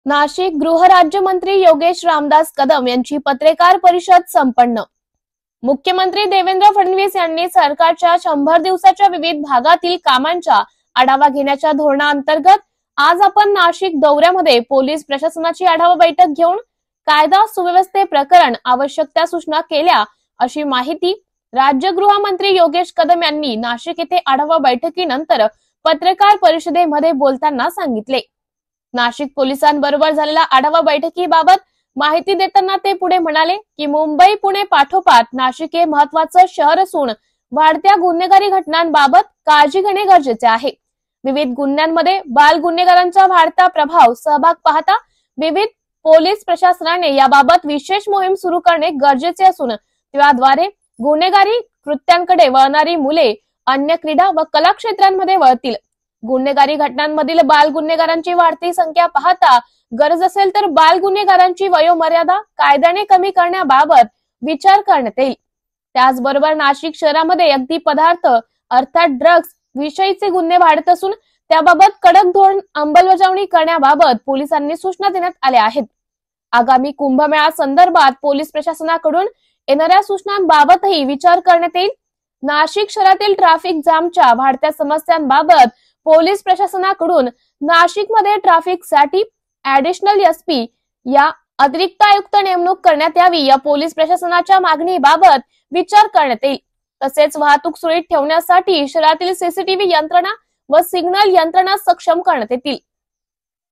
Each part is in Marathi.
नाशिक गृहराज्यमंत्री योगेश रामदास कदम यांची पत्रकार परिषद संपन्न। मुख्यमंत्री देवेंद्र फडणवीस यांनी सरकारच्या 100 दिवसाच्या विविध भागातील कामांचा आढावा घेण्याच्या धोरणाअंतर्गत आज आपण नाशिक दौऱ्यामध्ये पोलीस प्रशासनाची आढावा बैठक घेऊन कायदा सुव्यवस्थे प्रकरण आवश्यक त्या सूचना केल्या, अशी माहिती राज्य गृहमंत्री योगेश कदम यांनी नाशिक येथे आढावा बैठकीनंतर पत्रकार परिषदेमध्ये बोलताना सांगितले। नाशिक पोलिसांबरोबर झालेल्या आढावा बैठकीबाबत माहिती देताना ते पुढे म्हणाले की मुंबई पुणे पाठोपाठ नाशिक हे महत्त्वाचं शहर असून वाढत्या गुन्हेगारी घटनांबाबत काळजी घेणे गरजेचे आहे। विविध गुन्ह्यांमध्ये बाल गुन्हेगारांचा वाढता प्रभाव सहभाग पाहता विविध पोलीस प्रशासनाने याबाबत विशेष मोहीम सुरू करणे गरजेचे असून त्याद्वारे गुन्हेगारी कृत्यांकडे वळणारी मुले अन्य क्रीडा व कला क्षेत्रांमध्ये वळतील। गुन्हेगारी घटनांमधील बाल गुन्हेगारांची वाढती संख्या पाहता गरज असेल तर बाल गुन्हेगारांची वयोमर्यादा कायद्याने कमी करण्याबाबत विचार करण्यात येईल। त्याचबरोबर नाशिक शहरामध्ये अगदी पदार्थ अर्थात ड्रग्ज विषयीचे गुन्हे वाढत असून त्याबाबत कडक धोरण अंमलबजावणी करण्याबाबत पोलिसांनी सूचना देण्यात आल्या आहेत। आगामी कुंभमेळा संदर्भात पोलीस प्रशासनाकडून येणाऱ्या सूचनांबाबतही विचार करण्यात येईल। नाशिक शहरातील ट्रॅफिक जामच्या वाढत्या समस्यांबाबत पोलीस प्रशासनाकडून नाशिकमध्ये ट्रॅफिकसाठी ऍडिशनल एसपी या अतिरिक्त आयुक्त नेमणूक करण्यात यावी, या पोलीस प्रशासनाच्या मागणीबाबत विचार करण्यात येईल। तसेच वाहतूक सुरळीत ठेवण्यासाठी शहरातील सीसीटीव्ही यंत्रणा व सिग्नल यंत्रणा सक्षम करण्यात येतील।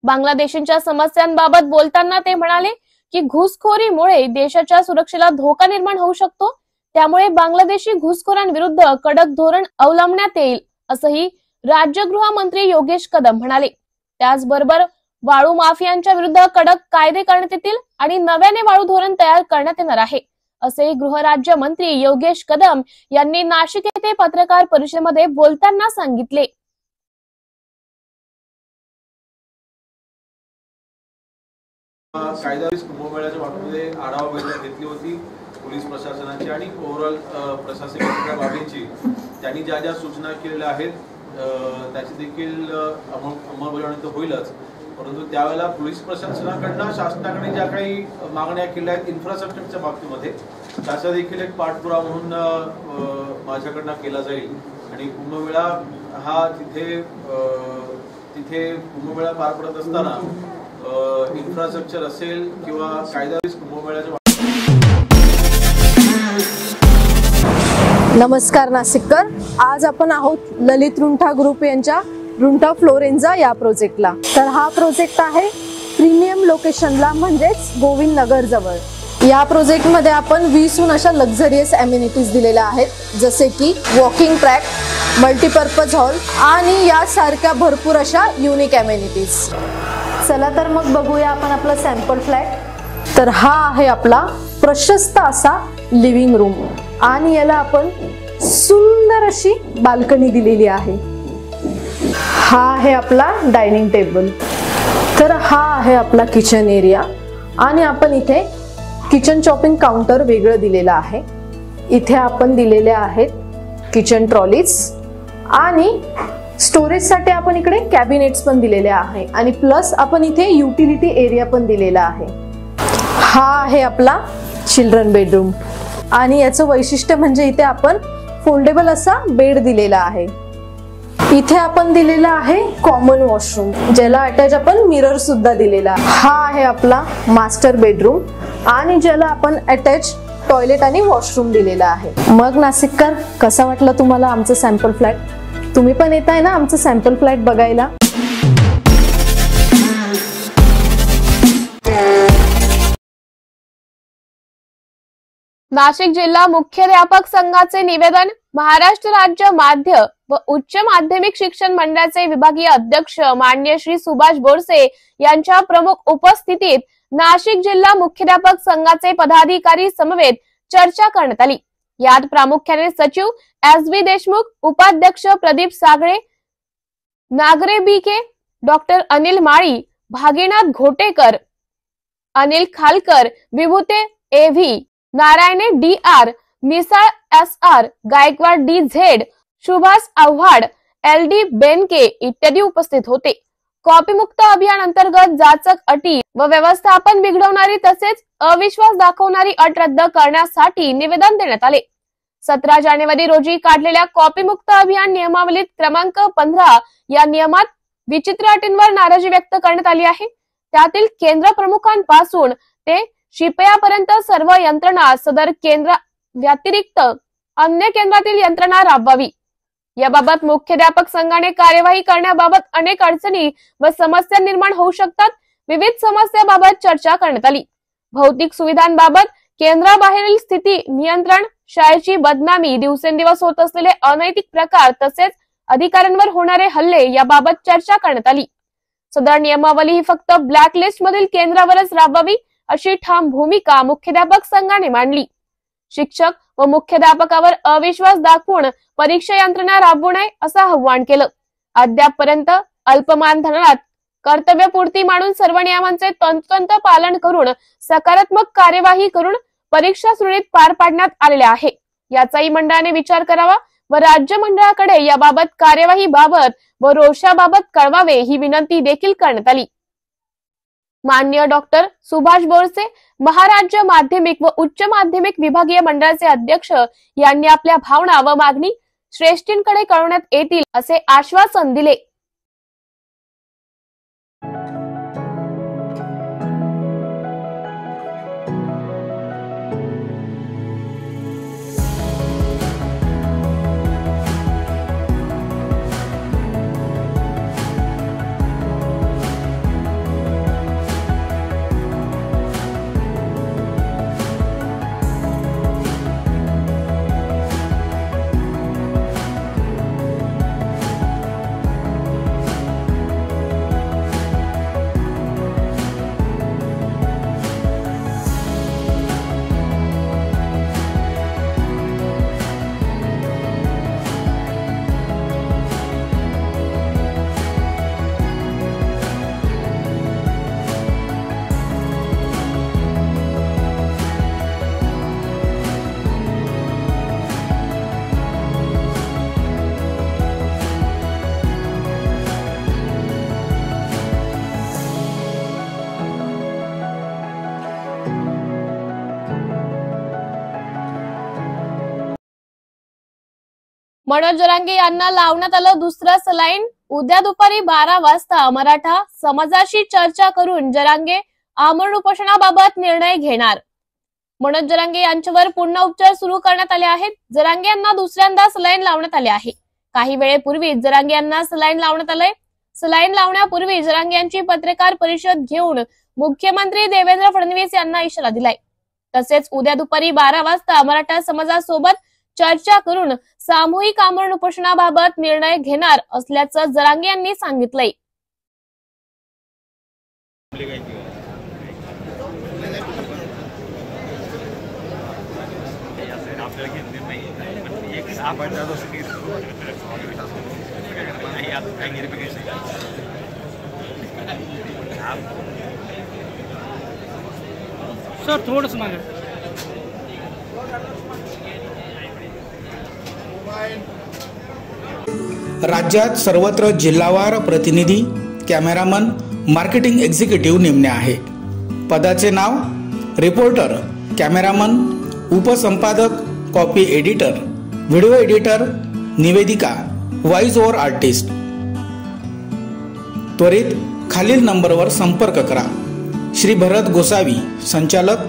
बांगलादेशींच्या समस्यांबाबत बोलताना ते म्हणाले की घुसखोरीमुळे देशाच्या सुरक्षेला धोका निर्माण होऊ शकतो, त्यामुळे बांगलादेशी घुसखोरांविरुद्ध कडक धोरण अवलंबण्यात येईल, असंही राज्य गृहमंत्री योगेश कदम म्हणाले। त्याचबरोबर वाळू माफियांच्या विरुद्ध कडक कायदे करण्यात येतील आणि नव्याने वाळू धोरण तयार करण्यात येणार आहे, असे गृहराज्यमंत्री योगेश कदम यांनी नाशिक येथे पत्रकार परिषदेमध्ये बोलताना सांगितले। कायदा कुंभमेळ्याच्या बाबतीमध्ये आढावा बैठक घेतली होती पोलीस प्रशासनाची आणि ओव्हरऑल प्रशासकीय बाबींची। त्यांनी ज्या ज्या सूचना केलेल्या आहेत त्याची देखील अंमलबजावणी तर होईलच, परंतु त्यावेळेला पोलीस प्रशासनाकडनं शासनाकडे ज्या काही मागण्या केल्या आहेत इन्फ्रास्ट्रक्चरच्या बाबतीमध्ये त्याचा देखील एक पाठपुरावा म्हणून माझ्याकडनं केला जाईल। आणि कुंभमेळा हा तिथे कुंभमेळा पार पडत असताना इन्फ्रास्ट्रक्चर असेल किंवा कायदा कुंभमेळ्याच्या। नमस्कार नाशिककर, आज आपण आहोत ललित रुंठा ग्रुप यांच्या रुंठा फ्लोरेंजा या प्रोजेक्टला। तर हा प्रोजेक्ट आहे प्रीमियम लोकेशनला, म्हणजेच गोविंद नगर जवळ। या प्रोजेक्ट मध्ये आपण 20हून अशा लक्झरियस अमेनिटीज दिलेल्या आहेत, जसे की वॉकिंग ट्रॅक, मल्टीपर्पज हॉल आणि यासारख्या भरपूर अशा युनिक अमेनिटीज। चला तर मग बघूया आपण आपला सॅम्पल फ्लॅट। तर हा आहे आपला प्रशस्त असा लिव्हिंग रूम आणि याला आपण सुंदर अशी बाल्कनी दिलेली आहे। हा आहे आपला डायनिंग टेबल। तर हा आहे आपला किचन एरिया आणि आपण इथे किचन चॉपिंग काउंटर वेगळं दिलेलं आहे। इथे आपण दिलेले आहेत किचन ट्रॉलीज आणि स्टोरेज साठी आपण इकडे कॅबिनेट्स पण दिलेले आहे आणि प्लस आपण इथे युटिलिटी एरिया पण दिलेला आहे। हा आहे आपला चिल्ड्रन बेडरूम आणि याचं वैशिष्ट्य म्हणजे इथे आपण फोल्डेबल असा बेड दिलेला आहे। इथे आपण दिलेला आहे कॉमन वॉशरूम, ज्याला अटॅच आपण मिरर सुद्धा दिलेला आहे। हा आहे आपला मास्टर बेडरूम आणि ज्याला आपण अटॅच टॉयलेट आणि वॉशरूम दिलेला आहे। मग नाशिककर, कसा वाटला तुम्हाला आमचं सॅम्पल फ्लॅट? तुम्ही पण येताय ना आमचं सॅम्पल फ्लॅट बघायला? नाशिक जिल्हा मुख्याध्यापक संघाचे निवेदन। महाराष्ट्र राज्य माध्य व उच्च माध्यमिक शिक्षण मंडळाचे विभागीय अध्यक्ष माननीय श्री सुभाष बोरसे यांच्या प्रमुख उपस्थितीत नाशिक जिल्हा मुख्याध्यापक संघाचे पदाधिकारी समवेत चर्चा करण्यात आली। यात प्रामुख्याने सचिव एस.बी. देशमुख, उपाध्यक्ष Pradeep Sagale, Nagare BK., doctor Anil Mali, Bhaginath Ghotekar, Anil Khalkar, Vibhute AV., Narayane DR., Misal SR., Gaikwad DZ., Subhash Avhad, LD. Benke इत्यादी उपस्थित होते। कॉपीमुक्त अभियान अंतर्गत जाचक अटी व व्यवस्थापन बिघडवणारी तसेच अविश्वास दाखवणारी अट रद्द करण्यासाठी निवेदन देण्यात आले. 17 जानेवारी रोजी काढलेल्या कॉपीमुक्त अभियान नियमावलीत क्रमांक 15 या नियमात विचित्र अटींवर नाराजी व्यक्त करण्यात आली आहे. त्यातील केंद्र प्रमुखांपासून ते शिपयापर्यंत सर्व यंत्रणा सदर केंद्र व्यतिरिक्त अन्य केंद्रातील यंत्रणा राबवावी. याबाबत मुख्याध्यापक संघाने कार्यवाही करण्याबाबत अनेक अडचणी व समस्या निर्माण होऊ शकतात. विविध समस्याबाबत चर्चा करण्यात आली. भौतिक सुविधांबाबत केंद्राबाहेरील स्थिती नियंत्रण, शाळेची बदनामी, दिवसेंदिवस होत असलेले अनैतिक प्रकार तसेच अधिकाऱ्यांवर होणारे हल्ले याबाबत चर्चा करण्यात आली. सदर नियमावली ही फक्त ब्लॅकलिस्ट मधील केंद्रावरच राबवावी अशी ठाम भूमिका मुख्याध्यापक संघाने मांडली. शिक्षक व मुख्याध्यापकावर अविश्वास दाखवून परीक्षा यंत्रणा राबवू नये असं आवाहन केलं. अद्यापपर्यंत अल्पमान धरणात कर्तव्यपूर्ती मानून सर्व नियमांचे तंतोतंत पालन करून सकारात्मक कार्यवाही करून परीक्षा सुरळीत पार पाडण्यात आलेल्या आहे. याचाही मंडळाने विचार करावा व राज्य मंडळाकडे याबाबत कार्यवाही बाबत व रोषाबाबत कळवावे ही विनंती देखील करण्यात आली. माननीय डॉक्टर सुभाष बोरसे, महाराष्ट्र माध्यमिक व उच्च माध्यमिक विभागीय मंडळाचे अध्यक्ष यांनी आपल्या भावना व मागणी श्रेष्ठींकडे कळवण्यात येतील असे आश्वासन दिले. मनोज जरांगे यांना लावण्यात आलं दुसरं सलाईन. उद्या दुपारी 12 वाजता मराठा समाजाशी चर्चा करून जरांगे आमरण उपोषणाबाबत निर्णय घेणार. मनोज जरांगे यांच्यावर पुन्हा उपचार सुरू करण्यात आले आहेत. जरांगे यांना दुसऱ्यांदा सलाईन लावण्यात आले आहे. काही वेळेपूर्वी जरांगे यांना सलाईन लावण्यात आले. सलाईन लावण्यापूर्वी जरांगे यांची पत्रकार परिषद घेऊन मुख्यमंत्री देवेंद्र फडणवीस यांना इशारा दिलाय. तसेच उद्या दुपारी 12 वाजता मराठा समाजासोबत चर्चा करून सामूहिक आमरण उपोषणाबाबत निर्णय घेणार असल्याचं जरांगे यांनी सांगितलंय. सर थोडंच मागे राज्यात सर्वत्र जिल्हावार प्रतिनिधी, कॅमेरामन, मार्केटिंग एक्झिक्युटिव्ह नेमणे आहे. पदाचे नाव रिपोर्टर, कॅमेरामन, उपसंपादक, कॉपी एडिटर, व्हिडिओ एडिटर, निवेदिका, व्हॉइस ओव्हर आर्टिस्ट. त्वरित खालील नंबरवर संपर्क करा. श्री भरत गोसावी, संचालक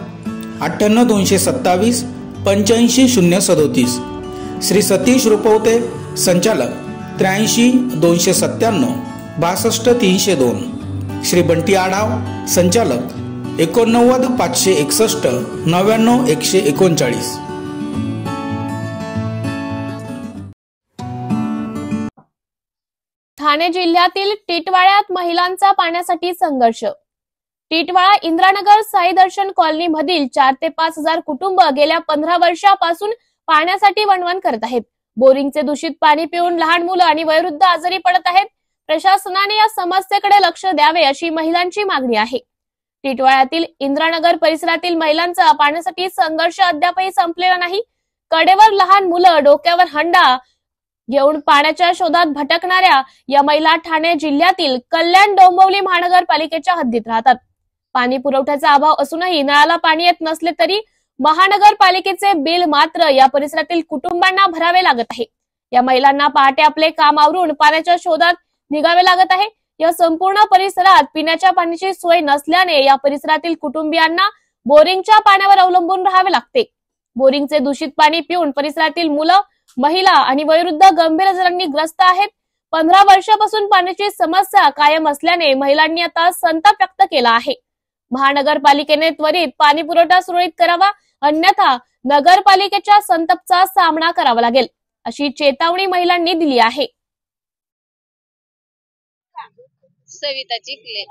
98 227 85 037. श्री सतीश रुपवते, संचालक 83 297 62 302. श्री बंटी आढाव, संचालक 89 561 99 139. ठाणे जिल्ह्यातील टिटवाळ्यात महिलांचा पाण्यासाठी संघर्ष. टिटवाळा इंद्रानगर साई दर्शन कॉलनी मधील 4 ते 5 हजार कुटुंब गेल्या 15 वर्षापासून पाण्यासाठी वणवण करत आहेत. बोरिंगचे दूषित पाणी पिऊन लहान मुलं आणि वयोवृद्ध आजारी पडत आहेत. प्रशासनाने या समस्येकडे लक्ष द्यावे अशी महिलांची मागणी आहे. टिटवाळ्यातील इंद्रानगर परिसरातील महिलांचा पाण्यासाठी संघर्ष अद्यापही संपलेला नाही. कडेवर लहान मुलं, डोक्यावर हंडा घेऊन पाण्याच्या शोधात भटकणाऱ्या या महिला ठाणे जिल्ह्यातील कल्याण डोंबिवली महानगरपालिकेच्या हद्दीत राहतात. पाणी पुरवठ्याचा अभाव असूनही नळाला पाणी येत नसले तरी महानगरपालिकेचे बिल मात्र या परिसरातील कुटुंबांना भरावे लागत आहे. या महिलांना पहाटे आपले काम आवरून पाण्याच्या शोधात निघावे लागत आहे. या संपूर्ण परिसरात पिण्याच्या पाण्याची सोय नसल्याने या परिसरातील कुटुंबियांना बोरिंगच्या पाण्यावर अवलंबून राहावे लागते. बोरिंगचे दूषित पाणी पिऊन परिसरातील मुलं, महिला आणि वयोवृद्ध गंभीर आजारांनी ग्रस्त आहेत. 15 वर्षापासून पाण्याची समस्या कायम असल्याने महिलांनी आता संताप व्यक्त केला आहे. महानगरपालिकेने त्वरित पाणी पुरवठा सुरळीत करावा, अन्यथा नगरपालिकेच्या संतापाचा सामना करावा लागेल, अशी चेतावणी महिलांनी दिली आहे. सविता चिखले.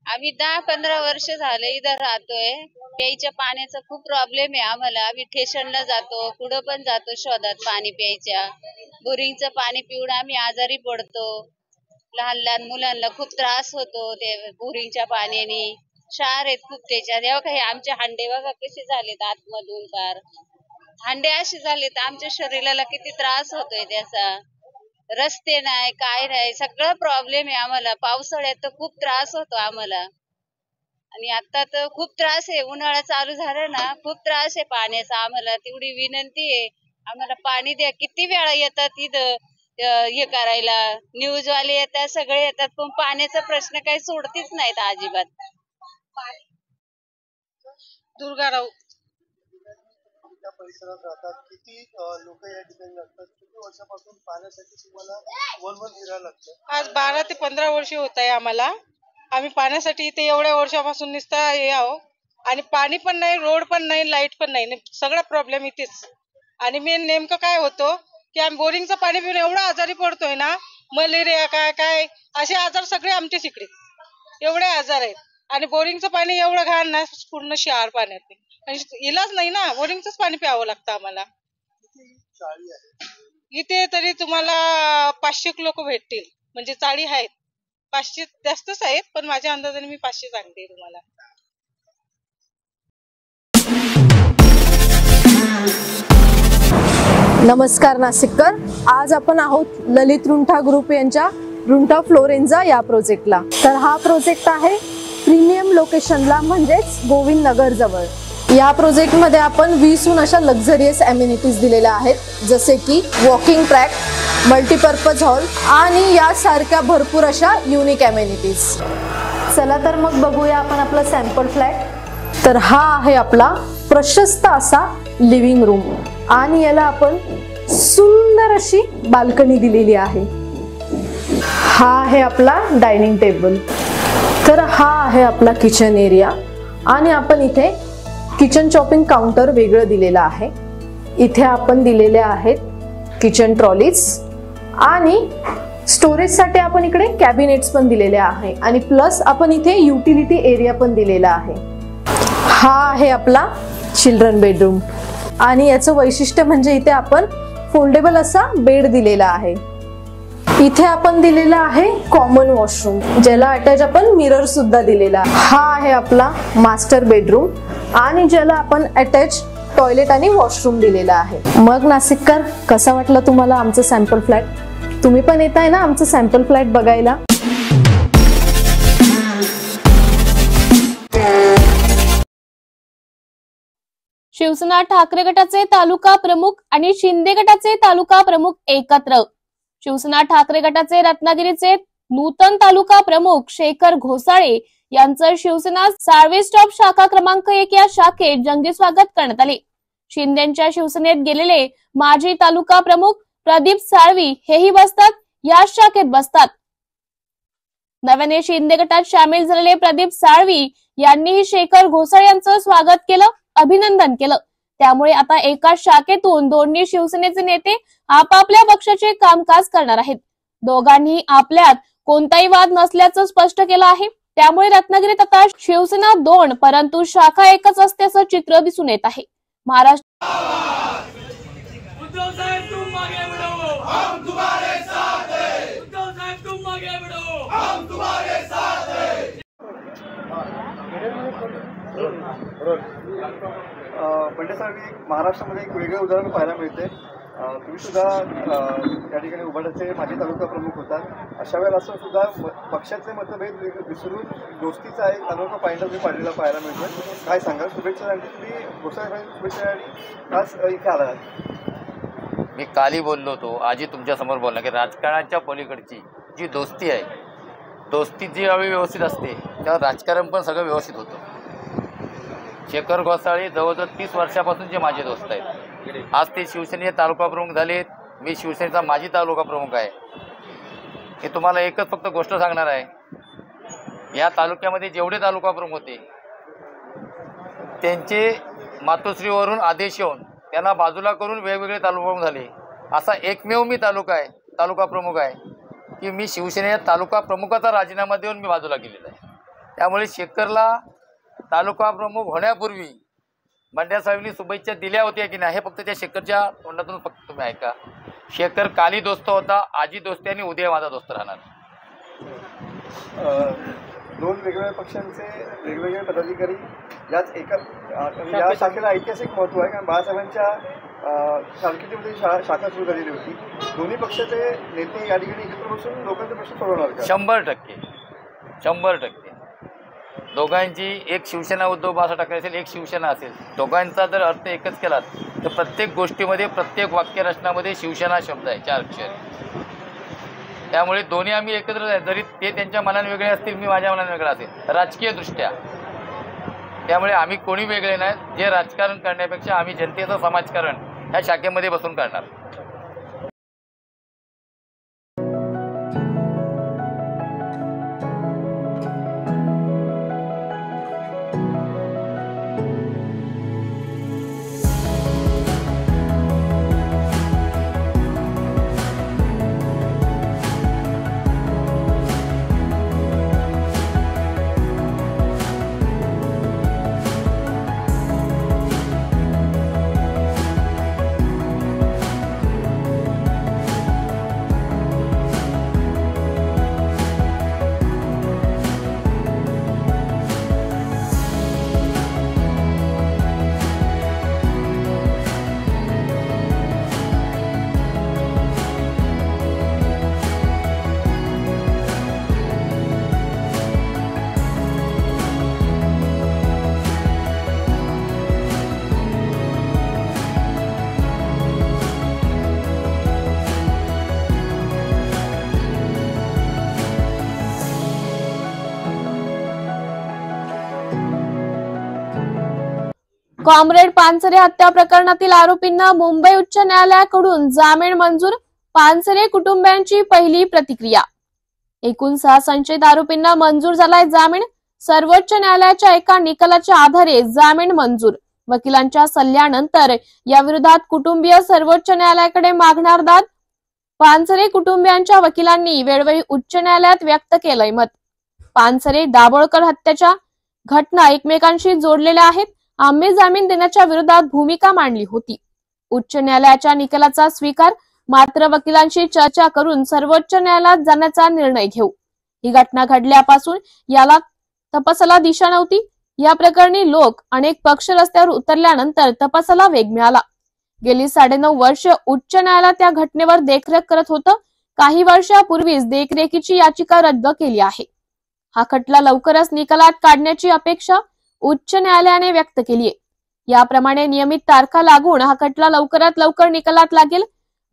आम्ही 10-15 वर्ष झाले इथं राहतोय. प्यायच्या पाण्याचा खूप प्रॉब्लेम आहे आम्हाला. आम्ही स्टेशनला जातो, कुठं पण जातो शोधात पाणी प्यायच्या. बोरिंगचं पाणी पिऊन आम्ही आजारी पडतो. लहान लहान मुलांना खूप त्रास होतो ते बोरिंगच्या पाण्याने. क्षार आहेत खूप त्याच्यात. तेव्हा काही आमचे हांडे बघा कसे झालेत आतमधून, फार हांडे असे झालेत. आमच्या शरीराला किती त्रास होतोय त्याचा. रस्ते नाही, काय नाही, सगळं प्रॉब्लेम आहे आम्हाला. पावसाळ्यात तर खूप त्रास होतो आम्हाला आणि आता तर खूप त्रास आहे. उन्हाळा चालू झाला ना, खूप त्रास आहे पाण्याचा आम्हाला. तेवढी विनंती आहे, आम्हाला पाणी द्या. किती वेळा येतात इथं हे करायला, न्यूज वाले येतात, सगळे येतात, पण पाण्याचा प्रश्न काही सोडतीच नाहीत अजिबात. दुर्गाराव. परिसरात राहतात, किती लोक या ठिकाणी असतात, किती वर्षापासून पाण्यासाठी तुम्हाला वनवन फिरायला लागतं? आज 12 ते 15 वर्ष होत आहे आम्हाला. आम्ही पाण्यासाठी इथे एवढ्या वर्षापासून नुसता हे आहो, आणि पाणी पण नाही, रोड पण नाही, लाईट पण नाही, सगळा प्रॉब्लेम इथेच. आणि मेन नेमकं काय होतं की आम्ही बोरिंगचं पाणी पिऊन एवढं आजारी पडतोय ना, मलेरिया काय काय असे आजार सगळे आमच्याच इकडे एवढे आजार आहेत. आणि बोरिंगचं पाणी एवढं घाण ना, पूर्ण क्षार पाण्यात इलाज नाही ना, बोरिंगचंच पाणी प्यावं लागतं आम्हाला. इथे तरी तुम्हाला 500 लोक भेटतील, म्हणजे चाळी आहेत. 500 जास्तच आहेत, पण माझ्या अंदाजाने मी 500 सांगते तुम्हाला. नमस्कार नाशिककर. आज आपण आहोत ललित रुंठा ग्रुप यांच्या रुंठा फ्लोरेन्झा या प्रोजेक्टला. तर हा प्रोजेक्ट आहे प्रीमियम लोकेशनला, म्हणजेच गोविंद नगर जवळ. या प्रोजेक्टमध्ये आपण 20हून अशा लक्झरियस अम्युनिटीज दिलेल्या आहेत, जसे की वॉकिंग ट्रॅक, मल्टीपर्पज हॉल आणि यासारख्या भरपूर अशा युनिक अम्युनिटीज. चला तर मग बघूया आपण आपला सॅम्पल फ्लॅट. तर हा आहे आपला प्रशस्त असा लिव्हिंग रूम आणि याला आपण सुंदर अशी बाल्कनी दिलेली आहे. हा आहे आपला डायनिंग टेबल. तर हा आहे आपला किचन एरिया आणि आपण इथे किचन चॉपिंग काउंटर वेगळं दिलेलं आहे. इथे आपण दिलेले आहेत किचन ट्रॉलीज आणि स्टोरेजसाठी आपण इकडे कॅबिनेट्स पण दिलेले आहे आणि प्लस आपण इथे युटिलिटी एरिया पण दिलेला आहे. हा आहे आपला चिल्ड्रन बेडरूम आणि याचं वैशिष्ट्य म्हणजे इथे आपण फोल्डेबल असा बेड दिलेला आहे. इथे आपण दिलेला आहे कॉमन वॉशरूम, ज्याला अटॅच आपण मिरर सुद्धा दिलेला आहे. हा आहे आपला मास्टर बेडरूम आणि ज्याला आपण अटॅच टॉयलेट आणि वॉशरूम दिलेला आहे. मग नाशिककर, कसा वाटला तुम्हाला आमचं सॅम्पल फ्लॅट? तुम्ही पण येत आहे ना आमचं सॅम्पल फ्लॅट बघायला? शिवसेना ठाकरे गटाचे तालुका प्रमुख आणि शिंदे गटाचे तालुका प्रमुख एकत्र. शिवसेना ठाकरे गटाचे रत्नागिरीचे नूतन तालुका प्रमुख शेखर घोसाळे यांचं शिवसेना साळवी स्टॉप शाखा क्रमांक 1 या शाखेत जंगी स्वागत करण्यात आले. शिंदेच्या शिवसेनेत गेलेले माजी तालुका प्रमुख प्रदीप साळवी हेही बसतात या शाखेत बसतात. नव्याने शिंदे गटात सामील झालेले प्रदीप साळवी यांनीही शेखर घोसाळे यांचं स्वागत केलं, अभिनंदन केलं. त्यामुळे आता एका शाखेतून दोन्ही शिवसेनेचे नेते आपापल्या पक्षाचे कामकाज करणार आहेत. दोघांनी आपल्यात कोणताही वाद नसल्याचं स्पष्ट केलं आहे. त्यामुळे रत्नागिरीत आता शिवसेना 2 परंतु शाखा एकच असते असं चित्र दिसून येत आहे. महाराष्ट्र बंडे साहेब, महाराष्ट्रामध्ये एक वेगळं उदाहरण पाहायला मिळते. तुम्ही सुद्धा या ठिकाणी उभाटाचे माजी तालुका प्रमुख होता. अशा वेळेला असं सुद्धा पक्षाचे मतभेद विसरून दोस्तीचा एक अनोखा पायंडा तुम्ही पाडलेला पाहायला मिळतोय. काय सांगाल? शुभेच्छासाठी तुम्ही गोसावी शुभेच्छासाठी आज इथे आला. मी कालही बोललो होतो, आजही तुमच्यासमोर बोलला की राजकारणाच्या पलीकडची जी दोस्ती आहे, दोस्ती जी ज्यावेळी व्यवस्थित असते तेव्हा राजकारण पण सगळं व्यवस्थित होतं. शेखर गोसावी जवळजवळ 30 वर्षापासूनचे माझे दोस्त आहेत. आज ते शिवसेनेचे तालुका प्रमुख झालेत. मी शिवसेनेचा माजी तालुका प्रमुख आहे. हे तुम्हाला एकच फक्त गोष्ट सांगणार आहे, या तालुक्यामध्ये जेवढे तालुका प्रमुख होते त्यांचे मातोश्रीवरून आदेश येऊन त्यांना बाजूला करून वेगवेगळे तालुका प्रमुख झाले. असा एकमेव मी तालुका प्रमुख आहे की मी शिवसेनेच्या तालुका प्रमुखाचा राजीनामा देऊन मी बाजूला केलेला आहे. त्यामुळे शेखरला तालुका प्रमुख होण्यापूर्वी बंड्या साहेबांनी शुभेच्छा दिल्या होत्या की नाही हे फक्त त्या शेखरच्या तोंडातून फक्त तुम्ही ऐका. शेखर काली दोस्त होता, आजी दोस्ती आणि उद्या माझा दोस्त राहणार. दोन वेगवेगळ्या पक्षांचे वेगवेगळे पदाधिकारी याच एका या शाखेला ऐतिहासिक महत्त्व आहे. कारण बाळासाहेबांच्या कारकिर्दीमध्ये शाखा सुरू झालेली होती. दोन्ही पक्षाचे नेते या ठिकाणी एकत्र बसून लोकांचे प्रश्न सोडवणार का? 100% दोघांची एक शिवसेना उद्धव बाळासाहेब ठाकरे असेल, एक शिवसेना असेल. दोघांचा जर अर्थ एकच केलात तर प्रत्येक गोष्टीमध्ये प्रत्येक वाक्यरचनामध्ये शिवसेना शब्द आहे, 4 अक्षर. त्यामुळे दोन्ही आम्ही एकत्र आहे. जरी ते त्यांच्या मनाने वेगळे असतील, मी माझ्या मनाने वेगळा असेल राजकीय दृष्ट्या. त्यामुळे आम्ही कोणी वेगळे नाहीत. जे राजकारण करण्यापेक्षा आम्ही जनतेचं समाजकारण ह्या शाखेमध्ये बसून करणार. कॉम्रेड पानसरे हत्या प्रकरणातील आरोपींना मुंबई उच्च न्यायालयाकडून जामीन मंजूर. पानसरे कुटुंबियांची पहिली प्रतिक्रिया. एकूण 6 संशयित आरोपींना मंजूर झालाय जामीन. सर्वोच्च न्यायालयाच्या एका निकालाच्या आधारे जामीन मंजूर. वकिलांच्या सल्ल्यानंतर या विरोधात कुटुंबीय सर्वोच्च न्यायालयाकडे मागणार दाद. पानसरे कुटुंबियांच्या वकिलांनी वेळोवेळी उच्च न्यायालयात व्यक्त केलंय मत. पानसरे दाभोळकर हत्याच्या घटना एकमेकांशी जोडलेल्या आहेत. आम्ही जामीन देण्याच्या विरोधात भूमिका मांडली होती. उच्च न्यायालयाच्या निकालाचा स्वीकार, मात्र वकिलांशी चर्चा करून सर्वोच्च न्यायालयात जाण्याचा निर्णय घेऊ. ही घटना घडल्यापासून याला तपासाला दिशा नव्हती. या प्रकरणी लोक अनेक पक्ष रस्त्यावर उतरल्यानंतर तपासाला वेग मिळाला. गेली 9.5 वर्ष उच्च न्यायालयात या घटनेवर देखरेख करत होतं. काही वर्षापूर्वीच देखरेखीची याचिका रद्द केली आहे. हा खटला लवकरच निकालात काढण्याची अपेक्षा उच्च न्यायालयाने व्यक्त केली आहे. याप्रमाणे नियमित तारखा लागून हा खटला लवकरात लवकर निकालात लागेल.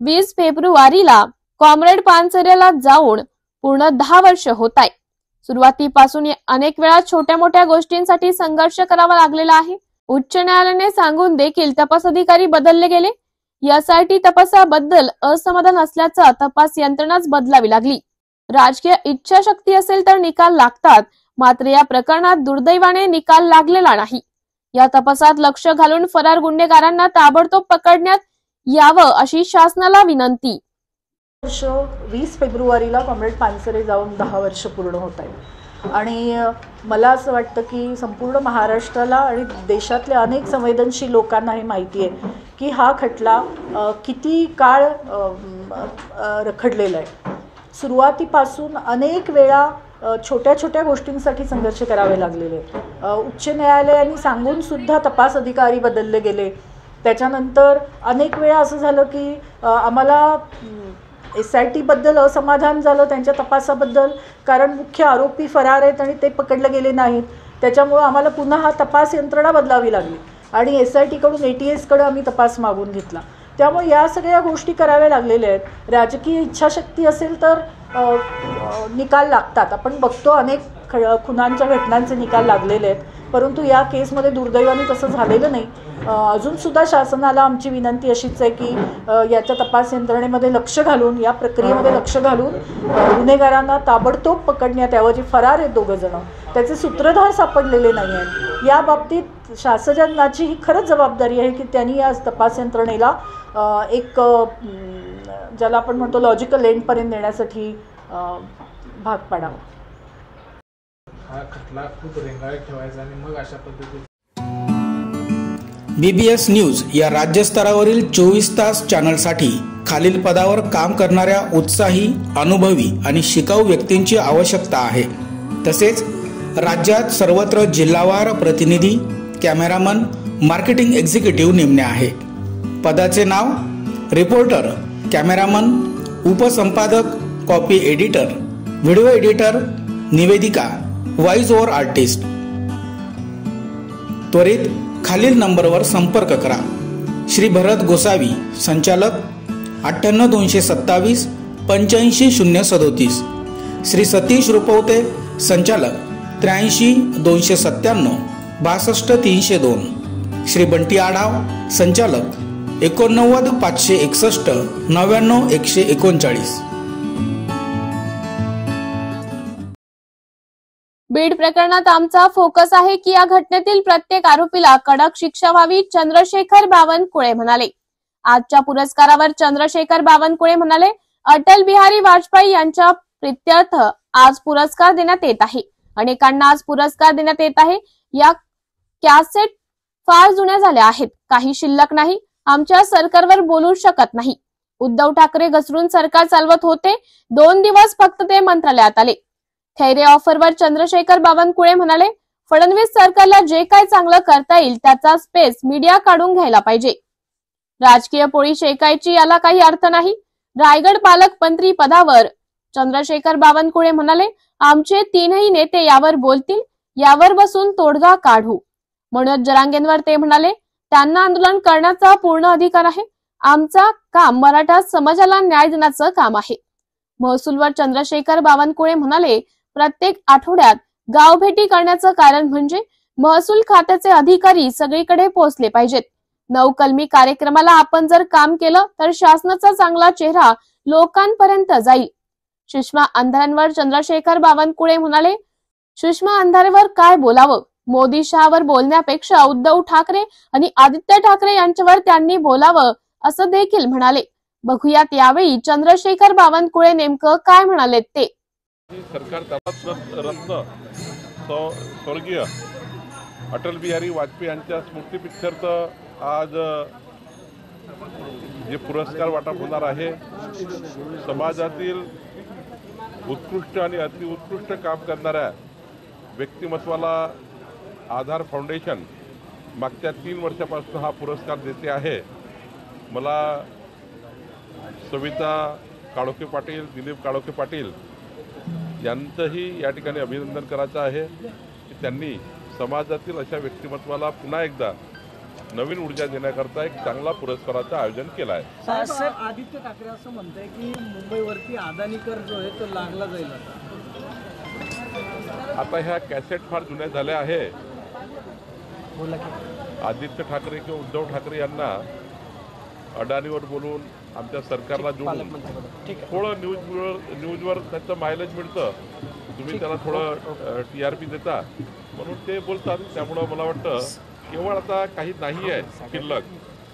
20 फेब्रुवारीला कॉम्रेड पानसरेला जाऊन पूर्ण 10 वर्ष होत आहे. सुरुवातीपासून अनेक वेळा छोट्या मोठ्या गोष्टींसाठी संघर्ष करावा लागलेला आहे. उच्च न्यायालयाने सांगून देखील तपास अधिकारी बदलले गेले. यासाठी तपासाबद्दल असमाधान असल्याचा तपास यंत्रणाच बदलावी लागली. राजकीय इच्छाशक्ती असेल तर निकाल लागतात, मात्र या प्रकरणात दुर्दैवाने निकाल लागलेला नाही. या तपासात लक्ष घालून फरार गुन्हेगारांना ताबडतोब पकडण्यात यावं अशी शासनाला विनंती. 20 फेब्रुवारीला कॉम्रेड पानसरे जाऊन 10 वर्ष पूर्ण होत आहे आणि मला असं वाटतं की संपूर्ण महाराष्ट्राला आणि देशातल्या अनेक संवेदनशील लोकांना हे माहिती आहे की हा खटला किती काळ रखडलेला आहे. सुरुवातीपासून अनेक वेळा छोट्या छोट्या गोष्टींसाठी संघर्ष करावे लागलेले. उच्च न्यायालयाने सांगून सुद्धा तपास अधिकारी बदलले गेले. त्याच्यानंतर अनेक वेळा असं झालं की आम्हाला SIT-बद्दल असमाधान झालं, त्यांच्या तपासाबद्दल, कारण मुख्य आरोपी फरार आहेत आणि ते पकडले गेले नाहीत. त्याच्यामुळं आम्हाला पुन्हा हा तपास यंत्रणा बदलावी लागली आणि SIT-कडून ATS-कडे आम्ही तपास मागून घेतला. त्यामुळे या सगळ्या गोष्टी कराव्या लागलेल्या आहेत. राजकीय इच्छाशक्ती असेल तर निकाल लागतात. आपण बघतो अनेक खुनांच्या घटनांचे निकाल लागलेले आहेत, परंतु या केसमध्ये दुर्दैवाने तसं झालेलं नाही. अजूनसुद्धा शासनाला आमची विनंती अशीच आहे की याच्या तपास यंत्रणेमध्ये लक्ष घालून, या प्रक्रियेमध्ये लक्ष घालून गुन्हेगारांना ताबडतोब पकडण्यात यावं. जे फरार आहेत 2 जण, त्याचे सूत्रधार सापडलेले नाही आहेत. या बाबतीत शासनाची ही खरंच जबाबदारी आहे की त्यांनी या तपास यंत्रणेला एक ज्याला आपण म्हणतो लॉजिकल एंडपर्यंत नेण्यासाठी भाग पाडावा. हा खटला खूप रेंगाळत ठेवायचा आणि मग अशा पद्धतीने BBS न्यूज या राज्यस्तरावरील 24 तास चॅनलसाठी खालील पदावर काम करणाऱ्या उत्साही, अनुभवी आणि शिकाऊ व्यक्तींची आवश्यकता आहे. तसेच राज्यात सर्वत्र जिल्हावार प्रतिनिधी, कॅमेरामन, मार्केटिंग एक्झिक्युटिव्ह नेमणे आहे. पदाचे नाव: रिपोर्टर, कॅमेरामन, उपसंपादक, कॉपी एडिटर, व्हिडिओ एडिटर, निवेदिका, व्हॉइस ओव्हर आर्टिस्ट. त्वरित खालील नंबरवर संपर्क करा. श्री भरत गोसावी, संचालक, 98 227 85 037. श्री सतीश रुपवते, संचालक, 83 297 62 302. श्री बंटी आढाव, संचालक, 89 561 99 139. बीड प्रकरणात आमचा फोकस आहे की या घटनेतील प्रत्येक आरोपीला कडक शिक्षा व्हावी, चंद्रशेखर बावनकुळे म्हणाले. आजच्या पुरस्कारावर चंद्रशेखर बावनकुळे म्हणाले, अटल बिहारी वाजपेयी यांच्या प्रित्यर्थ आज पुरस्कार देण्यात येत आहे. अनेकांना आज पुरस्कार देण्यात येत आहे. या कॅसेट फार जुन्या झाल्या आहेत, काही शिल्लक नाही. आमच्या सरकारवर बोलू शकत नाही. उद्धव ठाकरे घसरून सरकार चालवत होते. 2 दिवस फक्त ते मंत्रालयात आले. थैरे ऑफरवर चंद्रशेखर बावनकुळे म्हणाले, फडणवीस सरकारला जे काय चांगलं करता येईल त्याचा स्पेस मीडिया काढून घ्यायला पाहिजे. राजकीय पोळी शेकायची याला काही अर्थ नाही. रायगड पालकमंत्री पदावर चंद्रशेखर बावनकुळे म्हणाले, आमचे 3ही नेते यावर बोलतील, यावर बसून तोडगा काढू. मनोज जरांगेंवर ते म्हणाले, त्यांना आंदोलन करण्याचा पूर्ण अधिकार आहे. आमचा काम मराठा समाजाला न्याय देण्याचं काम आहे. महसूलवर चंद्रशेखर बावनकुळे म्हणाले, प्रत्येक आठवड्यात गावभेटी करण्याचं कारण म्हणजे महसूल खात्याचे अधिकारी सगळीकडे पोहोचले पाहिजेत. नवकलमी कार्यक्रमाला आपण जर काम केलं तर शासनाचा चांगला चेहरा लोकांपर्यंत जाईल. सुषमा अंधारेंवर चंद्रशेखर बावनकुळे म्हणाले, सुषमा अंधारेवर काय बोलावं. मोदी शहावर बोलण्यापेक्षा उद्धव ठाकरे आणि आदित्य ठाकरे यांच्यावर त्यांनी बोलावं असं देखील म्हणाले. बघूयात यावेळी चंद्रशेखर बावनकुळे नेमकं काय म्हणाले ते. सरकार रत्न स्वर्गीय अटल बिहारी वाजपेयी यांच्या स्मृतीप्रित्यर्थ आज जे पुरस्कार वाटप होणार आहे, समाजातील उत्कृष्ट आणि अतिउत्कृष्ट काम करणाऱ्या व्यक्तिमत्वाला आधार फाउंडेशन मागच्या 3 वर्षापासून हा पुरस्कार देते आहे. मला सविता काळोखे पाटील, दिलीप काळोखे पाटील यांचंही या ठिकाणी अभिनंदन करायचं आहे की त्यांनी समाजातील अशा व्यक्तिमत्वाला पुन्हा एकदा नवीन ऊर्जा देण्याकरता एक चांगला पुरस्काराचं आयोजन केलं आहे. सर, आदित्य ठाकरे असं म्हणताय की मुंबईवरती अदानी कर जो आहे तो लागला जाईल. आता ह्या कॅसेट फार जुन्या झाल्या आहे. आदित्य ठाकरे किंवा उद्धव ठाकरे यांना अडाणीवर बोलून आमच्या सरकारला जोडून थोडं न्यूजवर त्याचं मायलेज मिळतं. तुम्ही त्याला थोडं TRP देता म्हणून ते बोलतात. त्यामुळं मला वाटतं केवळ आता काही नाही आहे शिल्लक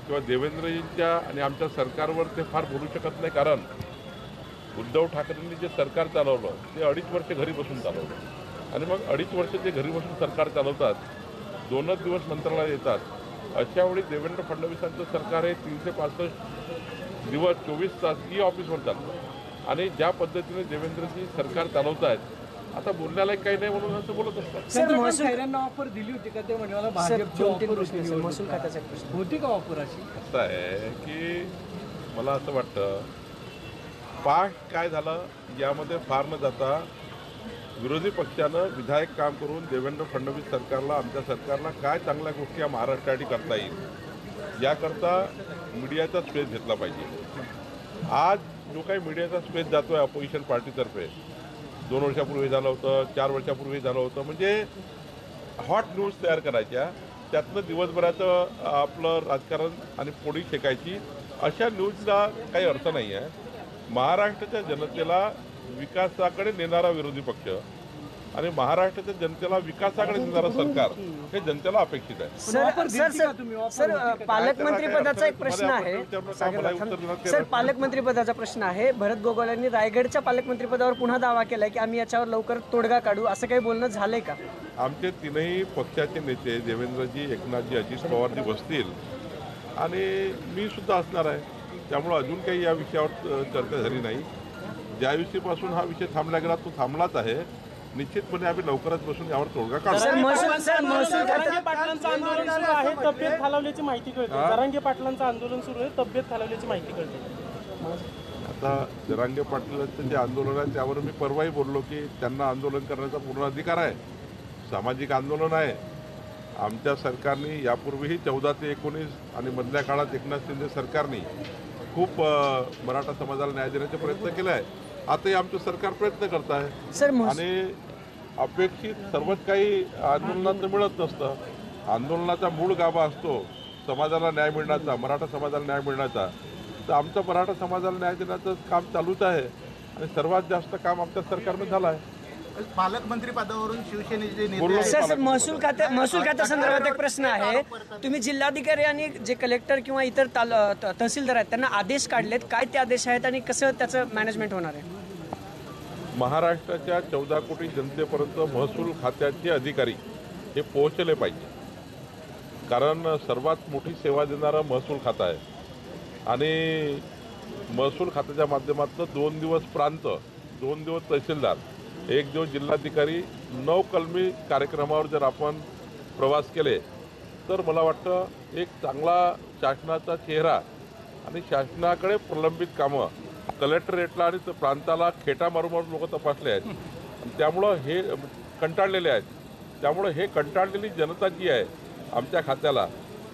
किंवा देवेंद्रजींच्या आणि आमच्या सरकारवर ते फार बोलू शकत नाही. कारण उद्धव ठाकरेंनी जे सरकार चालवलं ते 2.5 वर्ष घरी बसून चालवलं आणि मग 2.5 वर्ष ते घरी बसून सरकार चालवतात, 2च दिवस मंत्रालयात येतात. अशा वेळी देवेंद्र फडणवीसांचं सरकार हे 365 दिवस 24 तास ऑफिसवर चालतं आणि ज्या पद्धतीने देवेंद्रजी सरकार चालवत आहेत आता बोलण्याला काही नाही म्हणून असं बोलत असतात. सर खैऱ्यांना ऑफर दिली होती का? ते म्हणे मला भाजपची ऑफर महसूल खात्याचा प्रश्न होती का ऑफर अशी? असं आहे की मला असं वाटतं पास्ट काय झालं यामध्ये फार न जाता विरोधी पक्षानं विधायक काम करून देवेंद्र फडणवीस सरकारला, आमच्या सरकारला काय चांगल्या गोष्टी या महाराष्ट्रासाठी करता येईल याकरता मीडियाचा स्पेस घेतला पाहिजे. आज जो काही मीडियाचा स्पेस जातो आहे अपोजिशन पार्टीतर्फे 2 वर्षापूर्वी झालं होतं, 4 वर्षापूर्वी झालं होतं, म्हणजे हॉट न्यूज तयार करायच्या, त्यातनं दिवसभराचं आपलं राजकारण आणि पोळी शेकायची, अशा न्यूजला काही अर्थ नाही आहे. महाराष्ट्राच्या जनतेला विकासाकडे नेणारा विरोधी पक्ष आणि महाराष्ट्राच्या जनतेला विकासाकडे नेणारं सरकार हे जनतेला अपेक्षित आहे. सर पालकमंत्री पदाचा एक प्रश्न आहे. सर पालकमंत्री पदाचा प्रश्न आहे. भरत गोगावले यांनी रायगडच्या पालकमंत्री पदावर पुन्हा दावा केलाय की आम्ही याच्यावर लवकर तोडगा काढू, असं काही बोलणं झालंय का? आमचे तीनही पक्षाचे नेते देवेंद्रजी, एकनाथजी, अजित पवारजी बसतील आणि मी सुद्धा असणार आहे. त्यामुळं अजून काही या विषयावर चर्चा झाली नाही. ज्या दिवशीपासून हा विषय थांबला गेला तो थांबलाच आहे. निश्चितपणे आम्ही लवकरच बसून यावर तोडगा काढू. जरांगे पाटलांचं आंदोलन सुरू आहे, तब्येत खालावल्याची माहिती कळते. जरांगे पाटलांचं आंदोलन सुरू आहे, तब्येत खालावल्याची माहिती कळते. आता जरांगे पाटलांचं जे आंदोलन आहे त्यावर मी परवाही बोललो की त्यांना आंदोलन करण्याचा पूर्ण अधिकार आहे. सामाजिक आंदोलन आहे. आमच्या सरकारने यापूर्वीही 14 ते 19 आणि मधल्या काळात एकनाथ शिंदे सरकारने खूप मराठा समाजाला न्याय देण्याचा प्रयत्न केला आहे. आताही आमचं सरकार प्रयत्न करत आहे आणि अपेक्षित सर्वच काही आंदोलनात मिळत नसतं. आंदोलनाचा मूळ गाभा असतो समाजाला न्याय मिळण्याचा, मराठा समाजाला न्याय मिळण्याचा. तर आमचं मराठा समाजाला न्याय देण्याचं काम चालूच आहे आणि सर्वात जास्त काम आमच्या सरकारनं झालं आहे. पालकमंत्री पदावरून शिवसेनेचे नेते महसूल खात्या संदर्भात एक प्रश्न आहे. तुम्ही जिल्हाधिकारी आणि जे कलेक्टर किंवा इतर तहसीलदार आहेत त्यांना आदेश काढलेत, काय ते आदेश आहेत आणि कसं त्याचं मॅनेजमेंट होणार आहे? महाराष्ट्राच्या 14 कोटी जनतेपर्यंत महसूल खात्याचे अधिकारी हे पोहोचले पाहिजे. कारण सर्वात मोठी सेवा देणारं महसूल खातं आहे आणि महसूल खात्याच्या माध्यमातून 2 दिवस प्रांत, 2 दिवस तहसीलदार, 1 दिवस जिल्हाधिकारी, 9 कलमी कार्यक्रमावर जर आपण प्रवास केले तर मला वाटतं एक चांगला शासनाचा चेहरा आणि शासनाकडे प्रलंबित कामं कलेक्टरेटला आणि प्रांताला खेटा मारून लोक तपासले आहेत. त्यामुळं हे कंटाळलेले आहेत. त्यामुळं हे कंटाळलेली जनता जी आहे आमच्या खात्याला,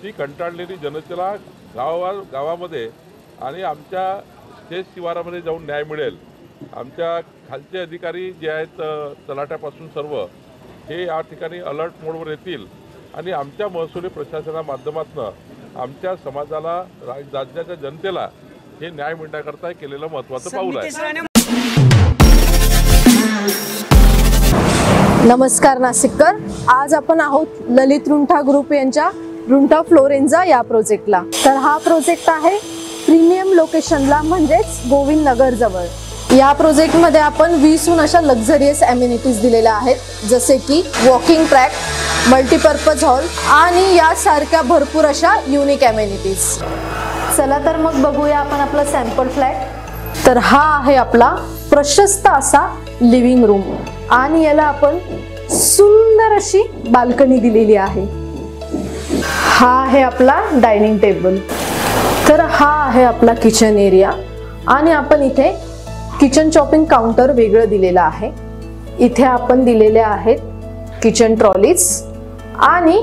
ती कंटाळलेली जनतेला गावामध्ये आणि आमच्या स्टेज शिवारामध्ये जाऊन न्याय मिळेल. आमच्या खालचे अधिकारी जे आहेत तलाट्यापासून सर्व हे या ठिकाणी अलर्ट मोडवर येतील आणि आमच्या महसुली प्रशासना माध्यमातून आमच्या समाजाला, राज्याच्या जनतेला हे न्याय मिळण्याकरता केलेलं महत्त्वाचं पाऊल आहे. नमस्कार नाशिककर. आज आपण आहोत ललित रुंठा ग्रुप यांच्या रुंठा फ्लोरेन्झा या प्रोजेक्टला. तर हा प्रोजेक्ट आहे प्रीमियम लोकेशनला, म्हणजेच गोविंद नगर जवळ. या प्रोजेक्टमध्ये आपण 20हून अशा लक्झरियस ॲम्युनिटीज दिलेल्या आहेत, जसे की वॉकिंग ट्रॅक, मल्टीपर्पज हॉल आणि यासारख्या भरपूर अशा युनिक ॲम्युनिटीज. चला तर मग बघूया आपण आपला सॅम्पल फ्लॅट. तर हा आहे आपला प्रशस्त असा लिव्हिंग रूम आणि याला आपण सुंदर अशी बाल्कनी दिलेली आहे. हा आहे आपला डायनिंग टेबल. तर हा आहे आपला किचन एरिया आणि आपण इथे किचन चॉपिंग काउंटर वेगळं दिलेलं आहे. इथे आपण दिलेले आहेत किचन ट्रॉलीज आणि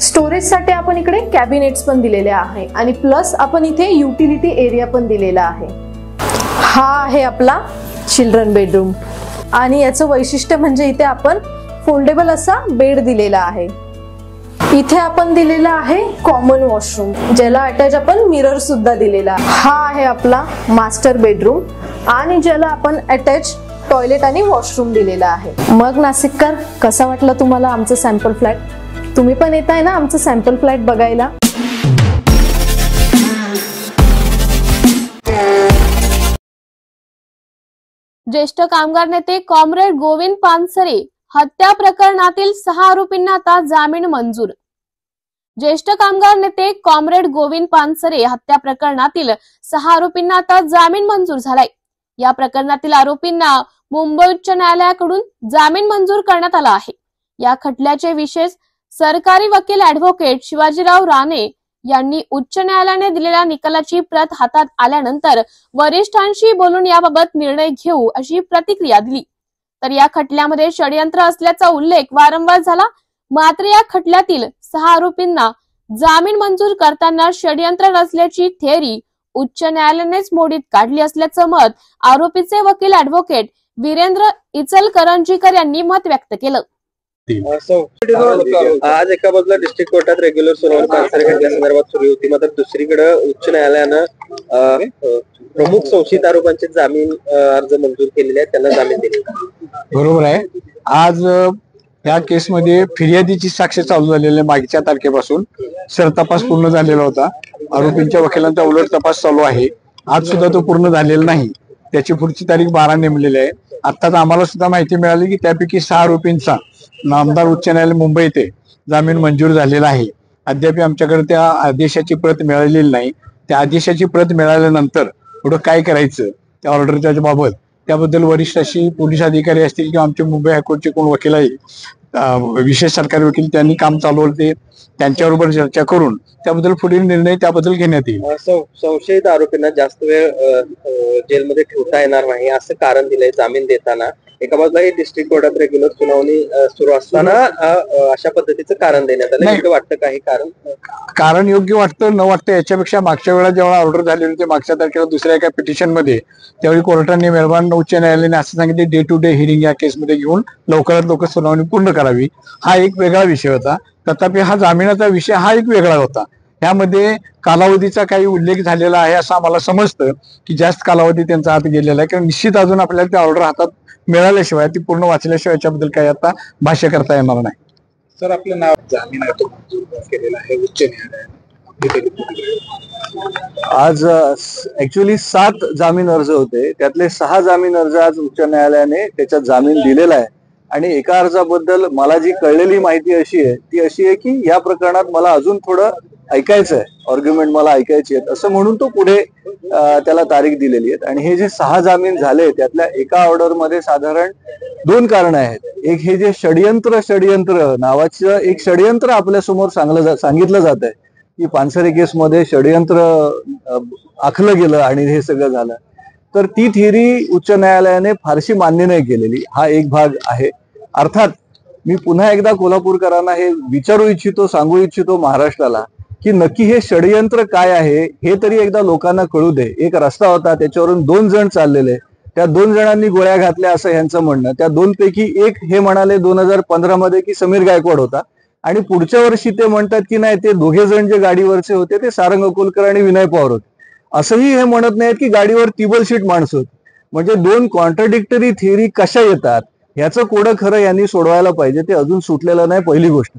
स्टोरेजसाठी आपण इकडे कॅबिनेट्स पण दिलेले आहे आणि प्लस आपण इथे युटिलिटी एरिया पण दिलेला आहे. हा आहे आपला चिल्ड्रन बेडरूम आणि याचं वैशिष्ट्य म्हणजे इथे आपण फोल्डेबल असा बेड दिलेला आहे. इथे आपण दिलेला आहे कॉमन वॉशरूम, ज्याला अटॅच आपण मिरर सुद्धा दिलेला आहे. हा आहे आपला मास्टर बेडरूम आणि ज्याला आपण अटॅच टॉयलेट आणि वॉशरूम दिलेला आहे. मग नाशिककर, कसा वाटला तुम्हाला आमचं सॅम्पल फ्लॅट? तुम्ही पण येताय ना आमचं सॅम्पल फ्लॅट बघायला? ज्येष्ठ कामगार नेते कॉम्रेड गोविंद पानसरे हत्या प्रकरणातील 6 आरोपींना आता जामीन मंजूर. ज्येष्ठ कामगार नेते कॉम्रेड गोविंद पानसरे हत्या प्रकरणातील 6 आरोपींना आता जामीन मंजूर झालाय. या प्रकरणातील आरोपींना मुंबई उच्च न्यायालयाकडून जामीन मंजूर करण्यात आला आहे। या खटल्याचे विशेष सरकारी वकील ॲडव्होकेट शिवाजीराव राणे यांनी उच्च न्यायालयाने दिलेल्या निकालाची प्रत हातात आल्यानंतर वरिष्ठांशी बोलून याबाबत निर्णय घेऊ अशी प्रतिक्रिया दिली। तर या खटल्यामध्ये षडयंत्र असल्याचा उल्लेख वारंवार झाला। मात्र या खटल्यातील 6 आरोपींना जामीन मंजूर करताना षडयंत्र रचल्याची थिअरी उच्च न्यायालयानेच मोडीत काढली असल्याचं मत आरोपीचे वकील ॲडव्होकेट वीरेंद्र इचलकरंजीकर यांनी मत व्यक्त केलं। आज एका बाजूला डिस्ट्रिक्ट कोर्टात रेग्युलर सुनावणी पानसरे खटल्यासंदर्भात सुरू होती, मात्र दुसरीकडे उच्च न्यायालयानं प्रमुख संशयित आरोपांचे जामीन अर्ज मंजूर केलेले आहेत, त्यांना जामीन दिले। बरोबर आहे। आज या केसमध्ये फिर्यादीची साक्ष चालू झालेली आहे। मागच्या तारखेपासून सरतपास पूर्ण झालेला होता। आरोपींच्या वकिलांचा उलट तपास चालू आहे। आज सुद्धा तो पूर्ण झालेला नाही। त्याची पुढची तारीख 12 नेमलेली आहे। आताच आम्हाला सुद्धा माहिती मिळाली की त्यापैकी 6 आरोपींचा नामदार उच्च न्यायालय मुंबई येथे जामीन मंजूर झालेला आहे। अद्याप आमच्याकडे त्या आदेशाची प्रत मिळालेली नाही। त्या आदेशाची प्रत मिळाल्यानंतर पुढे काय करायचं त्या ऑर्डरच्या बाबत त्याबद्दल वरिष्ठ अशी पोलीस अधिकारी असतील किंवा आमचे मुंबई हायकोर्टचे कोण वकील आहेत विशेष सरकारी वकील त्यांनी काम चालवले, त्यांच्याबरोबर चर्चा करून त्याबद्दल पुढील निर्णय त्याबद्दल घेण्यात येईल। संशयित आरोपींना जास्त वेळ जेलमध्ये ठेवता येणार नाही असं कारण दिलंय जामीन देताना। एका बाजूला ही डिस्ट्रिक्ट कोर्टात रेग्युलर सुनावणी सुरू असताना अशा पद्धतीचं कारण देण्यात आलं, योग्य वाटतं काही कारण योग्य वाटतं न वाटतं याच्यापेक्षा मागच्या वेळा जेव्हा ऑर्डर झाली होती मागच्या तारखेला दुसऱ्या एका पिटिशन मध्ये त्यावेळी कोर्टाने मेहरबान उच्च न्यायालयाने असं सांगितले डे टू डे हिअरिंग या केसमध्ये घेऊन लवकरात लवकर सुनावणी पूर्ण करावी। हा एक वेगळा विषय होता। तथापि हा जामिनाचा विषय हा एक वेगळा होता। यामध्ये कालावधीचा काही उल्लेख झालेला आहे असं आम्हाला समजतं की जास्त कालावधी त्यांचा हात गेलेला आहे, कारण निश्चित अजून आपल्याला त्या ऑर्डर हातात मिळाल्याशिवाय ती पूर्ण वाचल्याशिवाय याच्याबद्दल काही आता भाष्य करता येणार नाही। सर आपलं नाव जामीन आहे तो मंजूर केलेला आहे उच्च न्यायालयाने। आज ऍक्च्युअली 7 जामीन अर्ज होते, त्यातले 6 जामीन अर्ज आज उच्च न्यायालयाने त्याच्यात जामीन दिलेला आहे। आणि एका अर्जाबद्दल मला जी कळलेली माहिती अशी आहे ती अशी आहे की या प्रकरणात मला अजून थोडं ऐकायचं आहे, आर्ग्युमेंट मला ऐकायची आहेत असं म्हणून तो पुढे त्याला तारीख दिलेली आहे। आणि हे जे 6 जामीन झाले त्यातल्या एका ऑर्डर मध्ये साधारण 2 कारणं आहेत। एक हे जे षडयंत्र नावाचं एक षडयंत्र आपल्या समोर सांगितलं जात आहे की पानसरे केसमध्ये षडयंत्र आखलं गेलं आणि हे सगळं झालं, तर ती थिअरी उच्च न्यायालयाने फारशी मान्य नाही केलेली। हा एक भाग आहे। अर्थात मी पुन्हा एकदा कोल्हापूरकरांना हे विचारू इच्छितो, सांगू इच्छितो महाराष्ट्राला की नक्की हे षडयंत्र काय आहे हे तरी एकदा लोकांना कळू दे। एक रस्ता होता, त्याच्यावरून 2 जण चाललेले, त्या 2 जणांनी गोळ्या घातल्या असं यांचं म्हणणं। त्या 2 पैकी एक हे म्हणाले 2015 मध्ये की समीर गायकवाड होता, आणि पुढच्या वर्षी ते म्हणतात की नाही ते दोघे जण जे गाडीवरचे होते ते सारंग अकोलकर आणि विनय पवार होते। असंही हे म्हणत नाहीत की गाडीवर टिबल शीट माणसं होती। म्हणजे 2 कॉन्ट्राडिक्टरी थिअरी कशा येतात ह्याचं कोडं खरं यांनी सोडवायला पाहिजे, ते अजून सुटलेलं नाही पहिली गोष्ट।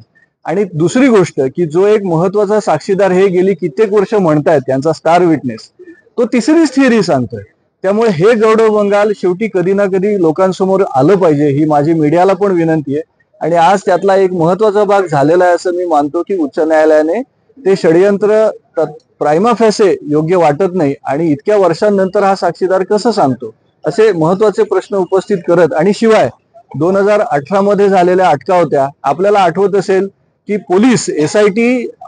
आणि दुसरी गोष्ट की जो एक महत्वाचा साक्षीदार हे गेली कित्येक वर्ष म्हणतायत त्यांचा स्टार विटनेस, तो तिसरीच थिअरी सांगतोय। त्यामुळे हे गौडव बंगाल शेवटी कधी ना कधी लोकांसमोर आलं पाहिजे, ही माझी मीडियाला पण विनंती आहे। आणि आज त्यातला एक महत्वाचा भाग झालेला आहे असं मी मानतो की उच्च न्यायालयाने ते षडयंत्र प्रायमा फॅसे योग्य वाटत नाही आणि इतक्या वर्षांनंतर हा साक्षीदार कसं सांगतो असे महत्वाचे प्रश्न उपस्थित करत, आणि शिवाय 2018 मध्ये झालेल्या अटका होत्या। आपल्याला आठवत असेल की पोलीस SIT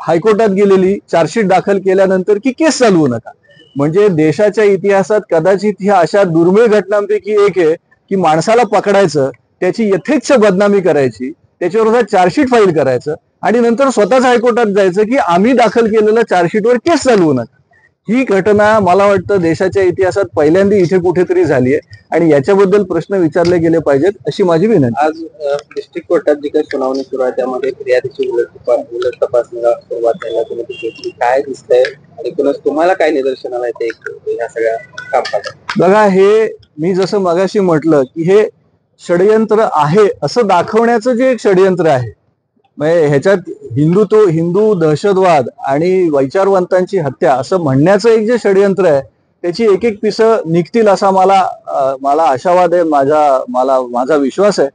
हायकोर्टात गेलेली, चार्जशीट दाखल केल्यानंतर की केस चालवू नका। म्हणजे देशाच्या इतिहासात कदाचित ह्या अशा दुर्मिळ घटनांपैकी एक आहे की माणसाला पकडायचं, त्याची यथेच्छ बदनामी करायची, त्याच्यावर चार्जशीट फाईल करायचं आणि नंतर स्वतःच हायकोर्टात जायचं की आम्ही दाखल केलेलं चार्जशीटवर केस चालवू नका। ही घटना मला वाटतं देशाच्या इतिहासात पहिल्यांदा इथे कुठेतरी झाली आहे आणि याच्याबद्दल प्रश्न विचारले गेले पाहिजेत अशी माझी विनंती। आज डिस्ट्रिक्ट कोर्टात जी काही सुनावणी सुरू आहे त्यामध्ये फिर्यादीची उलट तपासणीला सुरुवात झाली, काय दिसतंय, एकूणच तुम्हाला काय निदर्शनाला येते या सगळ्या कामकाजात? बघा, हे मी जसं मगाशी म्हटलं की हे षडयंत्र आहे असं दाखवण्याचं जे एक षडयंत्र आहे, म्हणजे ह्याच्यात हिंदू दहशतवाद आणि विचारवंतांची हत्या असं म्हणण्याचं एक जे षडयंत्र आहे त्याची एक एक पिसं निघतील असा मला आशावाद आहे, माझा विश्वास आहे।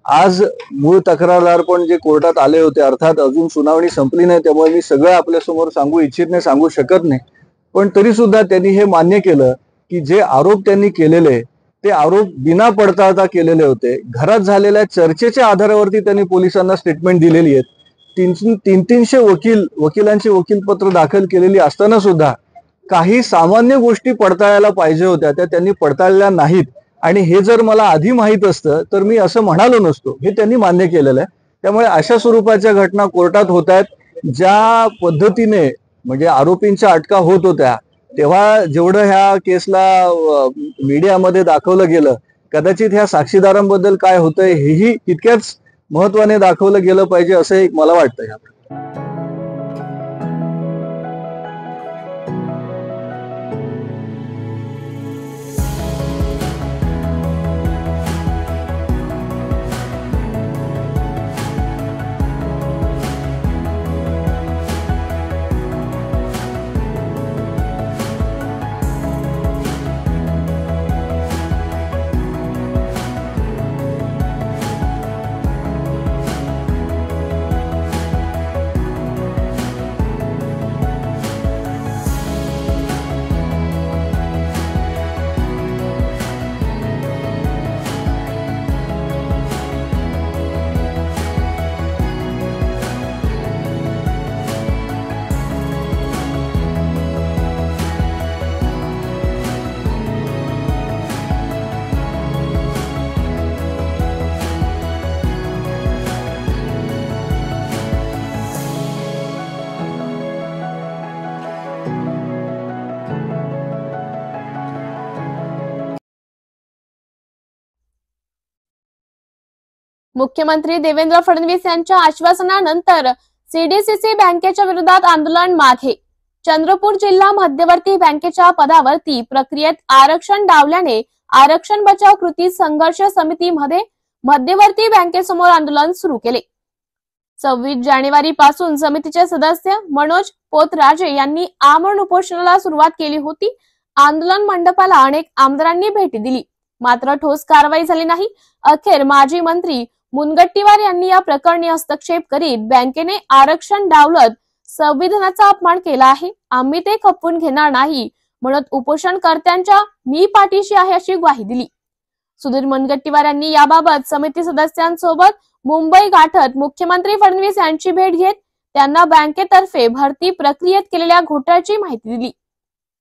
आज मूळ तक्रारदार पण जे कोर्टात आले होते, अर्थात अजून सुनावणी संपली नाही त्यामुळे मी सगळं आपल्या समोर सांगू इच्छित नाही, सांगू शकत नाही, पण तरी सुद्धा त्यांनी हे मान्य केलं की जे आरोप त्यांनी केलेले ते आरोप बिना पडताळता केलेले होते. घरात झालेल्या चर्चेच्या आधारावरती त्यांनी पोलिसांना स्टेटमेंट दिलेली आहेत. 300 वकिलांची वकीलपत्र दाखल केलेली असताना सुद्धा काही सामान्य गोष्टी पडताळायला पाहिजे होत्या त्या त्यांनी पडताळल्या नाहीत. आणि हे जर मला आधी माहीत असतं तर मी असं म्हणालो नसतो, हे त्यांनी मान्य केलेलं आहे. त्यामुळे अशा स्वरूपाच्या घटना कोर्टात होत आहेत. ज्या पद्धतीने म्हणजे आरोपींच्या अटका होत होत्या तेव्हा जेवढं ह्या केसला मीडियामध्ये दाखवलं गेलं, कदाचित ह्या साक्षीदारांबद्दल काय होतंय हेही तितक्याच महत्वाने दाखवलं गेलं पाहिजे असं एक मला वाटतं. मुख्यमंत्री देवेंद्र फडणवीस यांच्या आश्वासनानंतर सीडीसीसी बँकेच्या विरोधात आंदोलन मागे. चंद्रपूर जिल्हा मध्यवर्ती बँकेच्या पदावरती प्रक्रियेत आरक्षण डावल्याने आरक्षण बचाव कृती संघर्ष समितीमध्ये मध्यवर्ती बँकेसमोर आंदोलन सुरू केले. 26 जानेवारी पासून समितीचे सदस्य मनोज पोतराजे यांनी आमरण उपोषणाला सुरुवात केली होती. आंदोलन मंडपाला अनेक आमदारांनी भेटी दिली, मात्र ठोस कारवाई झाली नाही. अखेर माजी मंत्री मुनगट्टीवार यांनी या प्रकरणी हस्तक्षेप करीत बँकेने आरक्षण डावलत संविधानाचा अपमान केला आहे, आम्ही ते खपवून घेणार नाही म्हणत उपोषणकर्त्यांच्या मी पाठीशी आहे अशी ग्वाही दिली. सुधीर मुनगट्टीवार यांनी याबाबत समिती सदस्यांसोबत मुंबई गाठत मुख्यमंत्री फडणवीस यांची भेट घेत त्यांना बँकेतर्फे भरती प्रक्रियेत केलेल्या घोटाळ्याची माहिती दिली.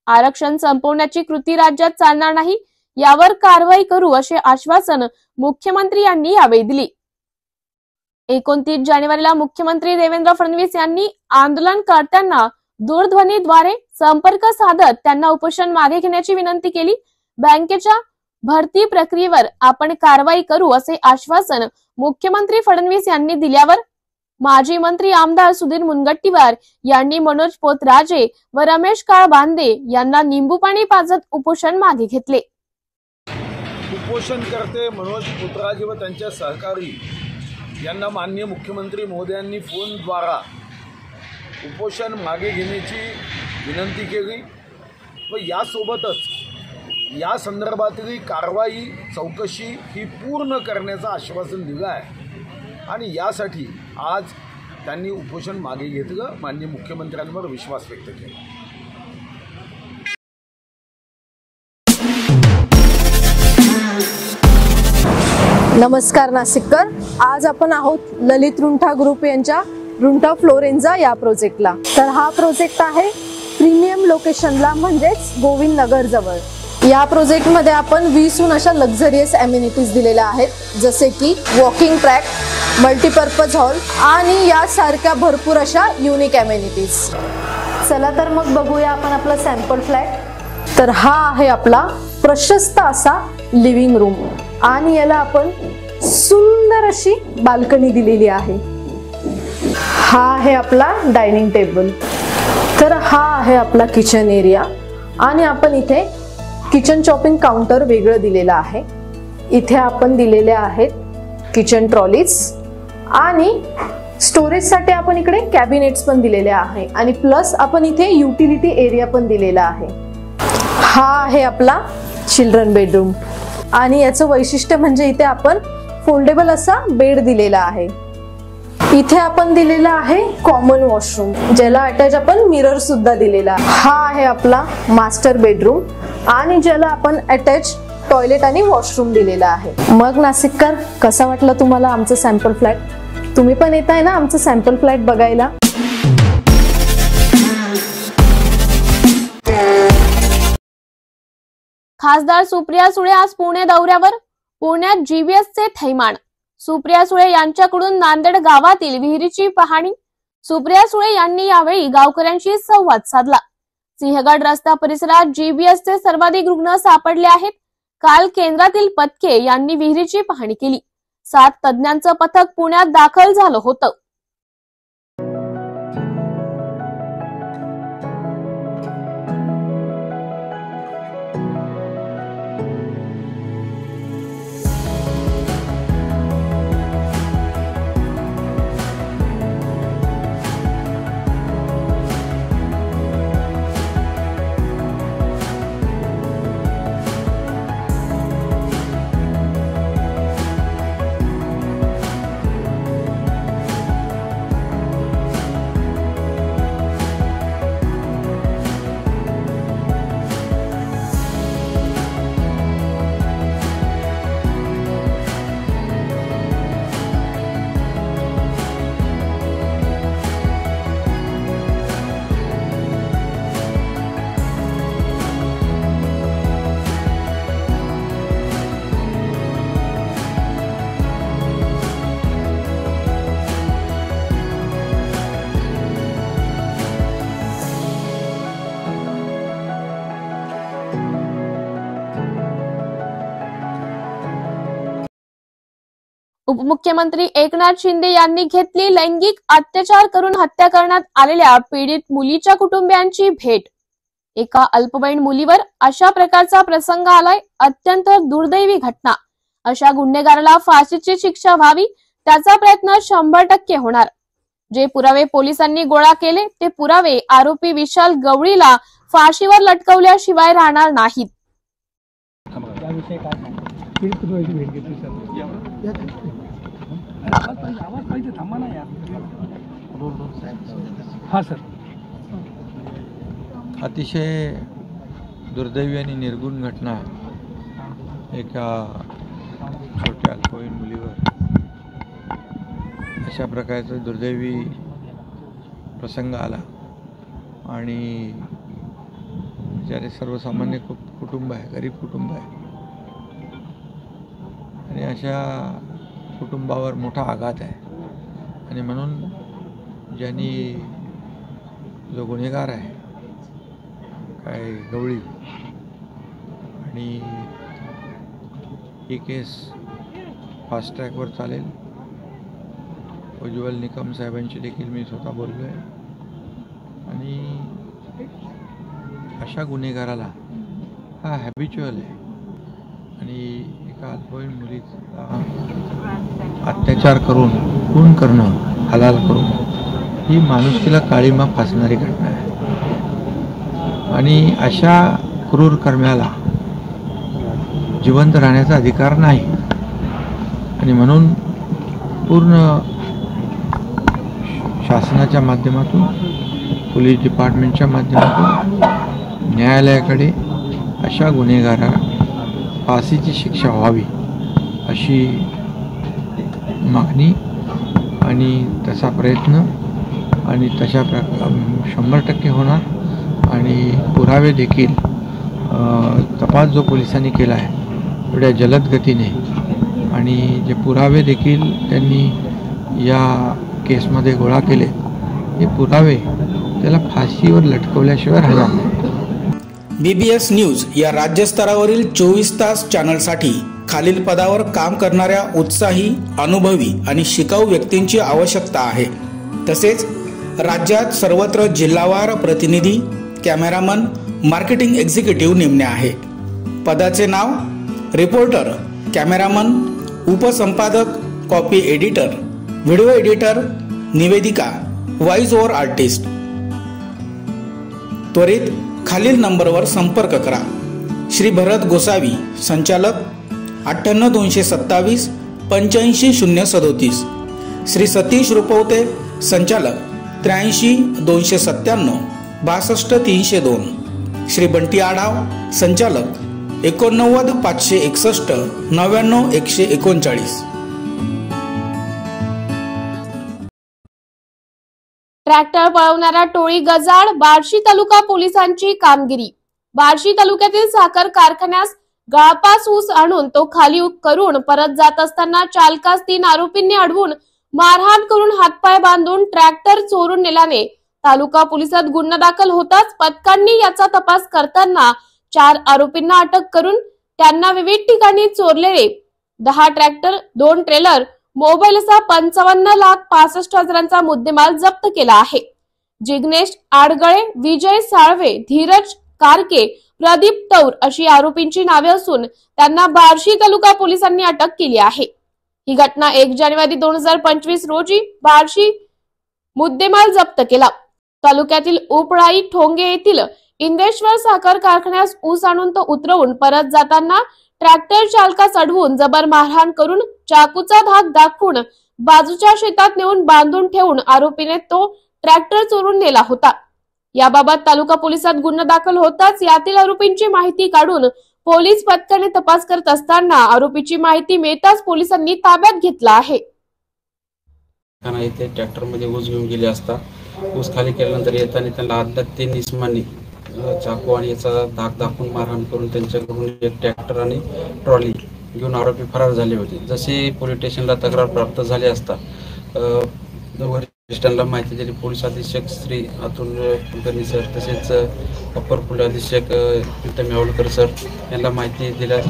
आरक्षण संपवण्याची कृती राज्यात चालणार नाही, यावर कारवाई करू असे आश्वासन मुख्यमंत्री यांनी यावेळी दिली. 29 जानेवारीला मुख्यमंत्री देवेंद्र फडणवीस यांनी आंदोलनकर्त्यांना दूरध्वनीद्वारे संपर्क साधत त्यांना उपोषण मागे घेण्याची विनंती केली. बँकेच्या भरती प्रक्रियेवर आपण कारवाई करू असे आश्वासन मुख्यमंत्री फडणवीस यांनी दिल्यावर माजी मंत्री आमदार सुधीर मुनगट्टीवार यांनी मनोज पोतराजे व रमेश काळबांदे यांना निंबू पाणी पाजत उपोषण मागे घेतले. उपोषणकर्ते मनोज पोतराजे व त्यांच्या सहकारी यांना माननीय मुख्यमंत्री महोदयांनी फोनद्वारा उपोषण मागे घेण्याची विनंती केली व यासोबतच या संदर्भातली कारवाई चौकशी ही पूर्ण करण्याचं आश्वासन दिलं आहे आणि यासाठी आज त्यांनी उपोषण मागे घेतलं. माननीय मुख्यमंत्र्यांवर विश्वास व्यक्त केला. नमस्कार नाशिककर, आज आपण आहोत ललित रुंठा ग्रुप यांच्या रुंठा फ्लोरेन्झा या प्रोजेक्टला. तर हा प्रोजेक्ट आहे प्रीमियम लोकेशनला म्हणजेच गोविंद नगर जवळ. या प्रोजेक्टमध्ये आपण 20हून अशा लक्झरियस अम्युनिटीज दिलेल्या आहेत, जसे की वॉकिंग ट्रॅक, मल्टीपर्पज हॉल आणि यासारख्या भरपूर अशा युनिक अम्युनिटीज. चला तर मग बघूया आपण आपला सॅम्पल फ्लॅट. तर हा आहे आपला प्रशस्त असा लिव्हिंग रूम आणि याला आपण सुंदर अशी बाल्कनी दिलेली आहे. हा आहे आपला डायनिंग टेबल. तर हा आहे आपला किचन एरिया आणि आपण इथे किचन चॉपिंग काउंटर वेगळं दिलेलं आहे. इथे आपण दिलेले आहेत किचन ट्रॉलीज आणि स्टोरेजसाठी आपण इकडे कॅबिनेट्स पण दिलेले आहे आणि प्लस आपण इथे युटिलिटी एरिया पण दिलेला आहे. हा आहे आपला चिल्ड्रन बेडरूम आणि याचं वैशिष्ट्य म्हणजे इथे आपण फोल्डेबल असा बेड दिलेला आहे. इथे आपण दिलेला आहे कॉमन वॉशरूम, ज्याला अटॅच आपण मिरर सुद्धा दिलेला आहे. हा आहे आपला मास्टर बेडरूम आणि ज्याला आपण अटॅच टॉयलेट आणि वॉशरूम दिलेला आहे. मग नाशिककर, कसा वाटलं तुम्हाला आमचं सॅम्पल फ्लॅट? तुम्ही पण येत आहे ना आमचं सॅम्पल फ्लॅट बघायला? खासदार सुप्रिया सुळे आज पुणे दौऱ्यावर. पुण्यात जीबीएसचे थैमान. सुप्रिया सुळे यांच्याकडून नांदेड गावातील विहिरीची पाहणी. सुप्रिया सुळे यांनी यावेळी गावकऱ्यांशी संवाद साधला. सिंहगड रस्ता परिसरात जीबीएसचे सर्वाधिक रुग्ण सापडले आहेत. काल केंद्रातील पथके यांनी विहिरीची पाहणी केली. 7 तज्ञांचं पथक पुण्यात दाखल झालं होतं. उपमुख्यमंत्री एकनाथ शिंदे यांनी घेतली लैंगिक अत्याचार करून हत्या करण्यात आलेल्या पीडित मुलीच्या कुटुंबियांची भेट. एका अल्पवयीन मुलीवर अशा प्रकारचा प्रसंग आलाय. अत्यंत दुर्दैवी घटना. अशा गुन्हेगाराला फाशीची शिक्षा व्हावी त्याचा प्रयत्न 100% होणार. जे पुरावे पोलिसांनी गोळा केले ते पुरावे आरोपी विशाल गवळीला फाशीवर लटकवल्याशिवाय राहणार नाहीत. अतिशय दुर्दैवी आणि निर्गुण घटना. एका छोट्या अल्पवयीन मुलीवर अशा प्रकारचा दुर्दैवी प्रसंग आला आणि ज्याने सर्वसामान्य कुटुंब आहे, गरीब कुटुंब आहे आणि अशा कुटुंबावर मोठा आघात आहे. आणि म्हणून ज्यांनी जो गुन्हेगार आहे काय गवळी, आणि ही केस फास्ट ट्रॅकवर चालेल. उज्ज्वल निकम साहेबांची देखील मी स्वतः बोललो आहे. आणि अशा गुन्हेगाराला हा हॅबिच्युअल आहे आणि एका अल्पवयीन मुलीचा अत्याचार करून खून करणं, हलाल करून, ही माणुसकीला काळीमा फासणारी घटना आहे. आणि अशा क्रूर कर्म्याला जिवंत राहण्याचा अधिकार नाही. आणि म्हणून पूर्ण शासनाच्या माध्यमातून, पोलीस डिपार्टमेंटच्या माध्यमातून न्यायालयाकडे अशा गुन्हेगाराला फाशीची शिक्षा व्हावी अशी मागणी आणि तसा प्रयत्न आणि तशा 100% होणार. आणि पुरावे देखील तपास जो पोलिसांनी केला आहे एवढ्या जलद गतीने, आणि जे पुरावे देखील त्यांनी या केसमध्ये गोळा केले, हे पुरावे त्याला फाशीवर लटकवल्याशिवाय राहणार नाही. BBS न्यूज या राज्यस्तरावरील 24 तास चॅनलसाठी खालील पदावर काम करणाऱ्या उत्साही, अनुभवी आणि शिकाऊ व्यक्तींची आवश्यकता आहे. तसेच राज्यात सर्वत्र जिल्हावार प्रतिनिधी, कॅमेरामन, मार्केटिंग एक्झिक्युटिव्ह नेमणे आहे. पदाचे नाव: रिपोर्टर, कॅमेरामन, उपसंपादक, कॉपी एडिटर, व्हिडिओ एडिटर, निवेदिका, व्हॉइस ओव्हर आर्टिस्ट. त्वरित खालील नंबरवर संपर्क करा. श्री भरत गोसावी, संचालक, 98 227 85 037. श्री सतीश रुपवते, संचालक, 83 297 62 302. श्री बंटी आढाव, संचालक 89 561 99 139. ट्रॅक्टर पळवणारा टोळी गजाड, बार्शी तालुका पोलिसांची कामगिरी. बार्शी तालुक्यातील साखर कारखान्यास गळपास ऊस आणून तो खाली करून परत जात असताना चालकास 3 आरोपींनी अडवून मारहाण करून हातपाय बांधून ट्रॅक्टर चोरून नेल्याने तालुका पोलिसात गुन्हा दाखल होताच पथकांनी याचा तपास करताना 4 आरोपींना अटक करून त्यांना विविध ठिकाणी चोरलेले 10 ट्रॅक्टर, 2 ट्रेलर, मोबाईल असा 55,65,000चा मुद्देमाल जप्त केला आहे. जिग्नेश आडगळे, विजय साळवे, धीरज कारके, प्रदीप तौर अशी आरोपींची नावे असून त्यांना बार्शी तालुका पोलिसांनी अटक केली आहे. ही घटना 1 जानेवारी 2025 रोजी बार्शी मुद्देमाल जप्त केला. तालुक्यातील उपळाई ठोंगे येथील इंदेश्वर साखर कारखान्यास ऊस आणून तो उतरवून परत जाताना ट्रॅक्टर चालकास अडवून जबर मारहाण करून चाकूचा धाक दाखवून बाजूच्या शेतात नेऊन बांधून ठेवून आरोपीने तो ट्रॅक्टर चोरून नेला होता. याबाबत तालुका पोलिसात गुन्हा दाखल होताच यातील आरोपींची माहिती काढून पोलीस पथकाने तपास करत असताना आरोपीची माहिती मिळताच पोलिसांनी ताब्यात घेतला आहे. इथे ट्रॅक्टर मध्ये ऊस घेऊन गेले असता ऊस खाली केल्यानंतर येताना त्यांना आदल्या 3 इसमांनी चाकू आणि याचा धाक दाखवून मारहाण करून त्यांच्याकडून एक ट्रॅक्टर आणि ट्रॉली घेऊन आरोपी फरार झाले होते. जसे पोलीस स्टेशनला तक्रार प्राप्त झाली असता वरिष्ठांना माहिती दिली. पोलीस अधीक्षक श्री अतुल कुलकर्णी सर तसेच अपर पोलीस अधीक्षक प्रीतम यावलकर सर यांना माहिती दिल्यास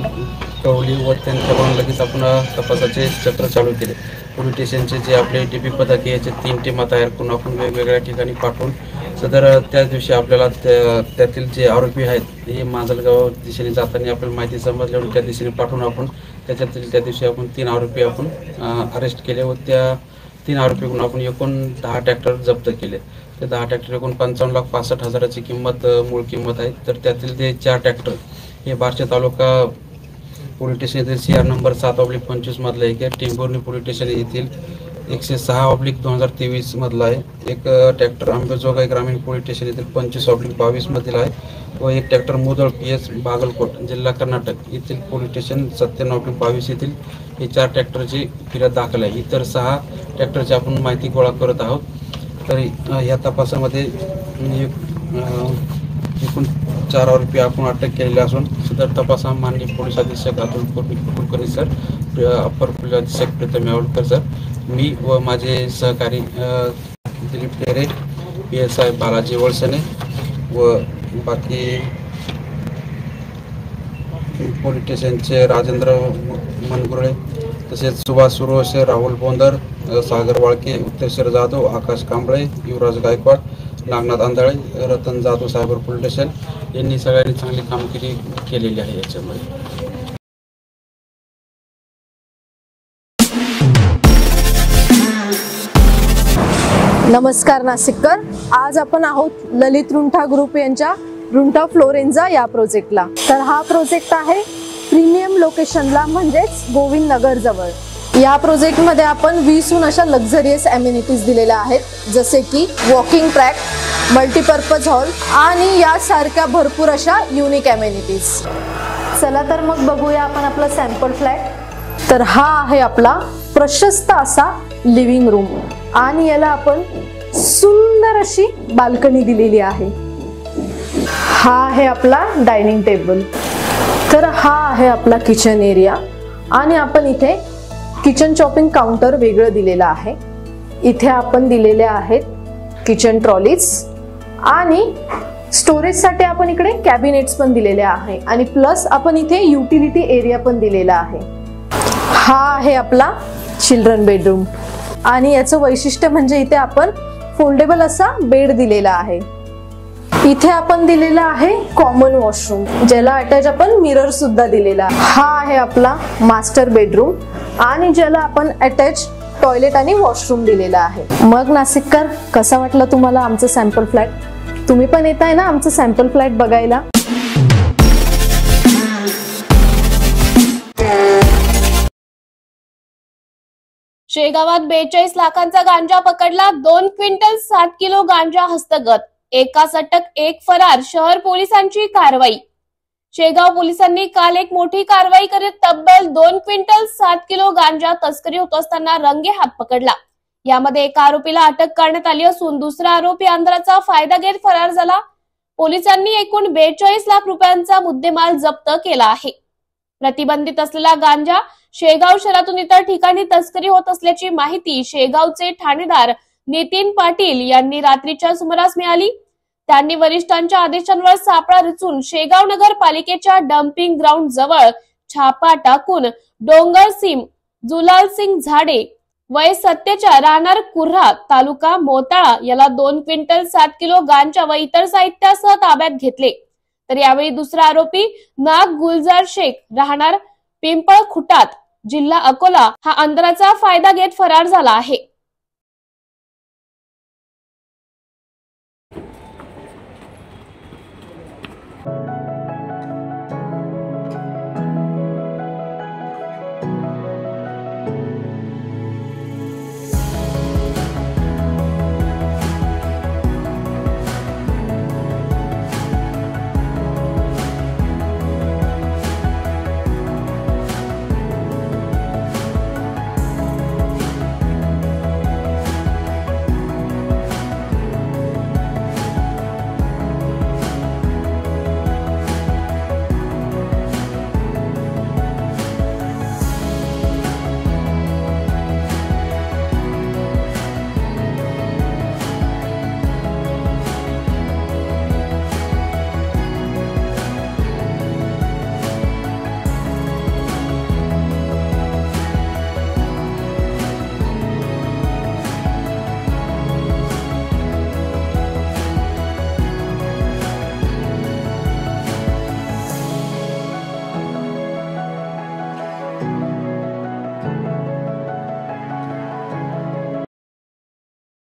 कळवली व त्यांच्याकडून लगेच आपण तपासाचे चक्र चालू केले. पोलीस स्टेशनचे जे आपले डीपी पथक याचे 3 टीमा तयार करून आपण वेगवेगळ्या ठिकाणी पाठवून सदर त्याच दिवशी आपल्याला त्यातील जे आरोपी आहेत हे माजलगाव दिशेने जाताना आपल्याला माहिती समजल्यावर त्या दिशेने पाठवून आपण त्याच्यातील त्या दिवशी आपण 3 आरोपी आपण अरेस्ट केले व त्या 3 आरोपीकडून आपण एकूण 10 ट्रॅक्टर जप्त केले. ते 10 ट्रॅक्टर एकूण 55,65,000ची किंमत मूळ किंमत आहे. तर त्यातील ते 4 ट्रॅक्टर हे बार्शी तालुका पोलीस स्टेशन येथील CR नंबर 7/25 मधला एक आहे. टेंभुर्णी पोलीस स्टेशन येथील 106/2023 मधला आहे. एक ट्रॅक्टर अंबेजोगाई ग्रामीण पोलीस स्टेशन येथील 25/22 मधील आहे व एक ट्रॅक्टर मुदळ PS बागलकोट जिल्हा कर्नाटक येथील पोलीस स्टेशन 97/22 येथील हे 4 ट्रॅक्टरची फिर्याद दाखल आहे. इतर 6 ट्रॅक्टरची आपण माहिती गोळा करत आहोत. तरी या तपासामध्ये एकूण 4 आरोपी आपण अटक केलेले असून सदर तपास माननीय पोलीस अधीक्षक अतुल कुलकर्णी सर, अपर पोलीस अधीक्षक प्रीतम यावलकर सर, मी व माझे सहकारी दिलीप टेरे, PSI बालाजी वळसने व बाकी पोलीस स्टेशनचे राजेंद्र मनगुरळे तसेच Subhash Suroshe, Rahul Bondar, Sagar Walke, Utteshwar Jadhav, Akash Kamble, Yuvraj Gaikwad, Nagnath Andhale, Ratan Jadhav cyber police station यांनी सगळ्यांनी चांगली कामगिरी केलेली आहे. याच्यामध्ये नमस्कार नाशिककर, आज आपण आहोत ललित रुंठा ग्रुप यांच्या रुंठा फ्लोरेन्झा या प्रोजेक्टला. तर हा प्रोजेक्ट आहे प्रीमियम लोकेशनला म्हणजेच गोविंद नगर जवळ. या प्रोजेक्टमध्ये आपण 20हून अशा लक्झरियस अमेनिटीज दिलेल्या आहेत, जसे की वॉकिंग ट्रॅक, मल्टीपर्पज हॉल आणि यासारख्या भरपूर अशा युनिक अमेनिटीज. चला तर मग बघूया आपण आपला सॅम्पल फ्लॅट. तर हा आहे आपला प्रशस्त असा लिव्हिंग रूम आणि याला आपण सुंदर अशी बाल्कनी दिलेली आहे. हा आहे आपला डायनिंग टेबल. तर हा आहे आपला किचन एरिया आणि आपण इथे किचन चॉपिंग काउंटर वेगळं दिलेलं आहे. इथे आपण दिलेले आहेत किचन ट्रॉलीज आणि स्टोरेजसाठी आपण इकडे कॅबिनेट्स पण दिलेले आहे आणि प्लस आपण इथे युटिलिटी एरिया पण दिलेला आहे. हा आहे आपला चिल्ड्रन बेडरूम आणि याचं वैशिष्ट्य म्हणजे इथे आपण फोल्डेबल असा बेड दिलेला आहे. इथे आपण दिलेला आहे कॉमन वॉशरूम, ज्याला अटॅच आपण मिरर सुद्धा दिलेला आहे. हा आहे आपला मास्टर बेडरूम आणि ज्याला आपण अटॅच टॉयलेट आणि वॉशरूम दिलेला आहे. मग नाशिककर, कसा वाटलं तुम्हाला आमचं सॅम्पल फ्लॅट? तुम्ही पण येत आहे ना आमचं सॅम्पल फ्लॅट बघायला? शेगावात 42 लाखांचा गांजा पकडला. 2 क्विंटल 7 किलो गांजा हस्तगत. एकास अटक एक फरार, शहर पोलिसांची कारवाई। शेगाव पोलिसांनी काल एक मोठी कारवाई करीत तब्बल 2 क्विंटल 7 किलो गांजा तस्करी होत असताना रंगे हात पकडला। यामध्ये एका आरोपीला अटक करण्यात आली असून दुसरा आरोपी अंधाराचा फायदा घेत फरार झाला। पोलिसांनी एकूण 42 लाख रुपयांचा मुद्देमाल जप्त केला आहे। प्रतिबंधित असलेला गांजा शेगाव शहरातून इतर ठिकाणी तस्करी होत असल्याची माहिती शेगावचे ठाणेदार नितीन पाटील यांनी रात्रीच्या सुमारास मिळाली। त्यांनी वरिष्ठांच्या आदेशांवर सापळा रचून शेगाव नगरपालिकेच्या डम्पिंग ग्राउंड जवळ छापा टाकून डोंगरसिंग जुलालसिंग झाडे वय 70 राहणार कुर्हा तालुका मोताळा याला 2 क्विंटल 7 किलो गांजा व इतर साहित्यासह ताब्यात घेतले। तर यावेळी दुसरा आरोपी नाग गुलजार शेख राहणार पिंपळ खुटात जिल्हा अकोला हा अंधाराचा फायदा घेत फरार झाला आहे।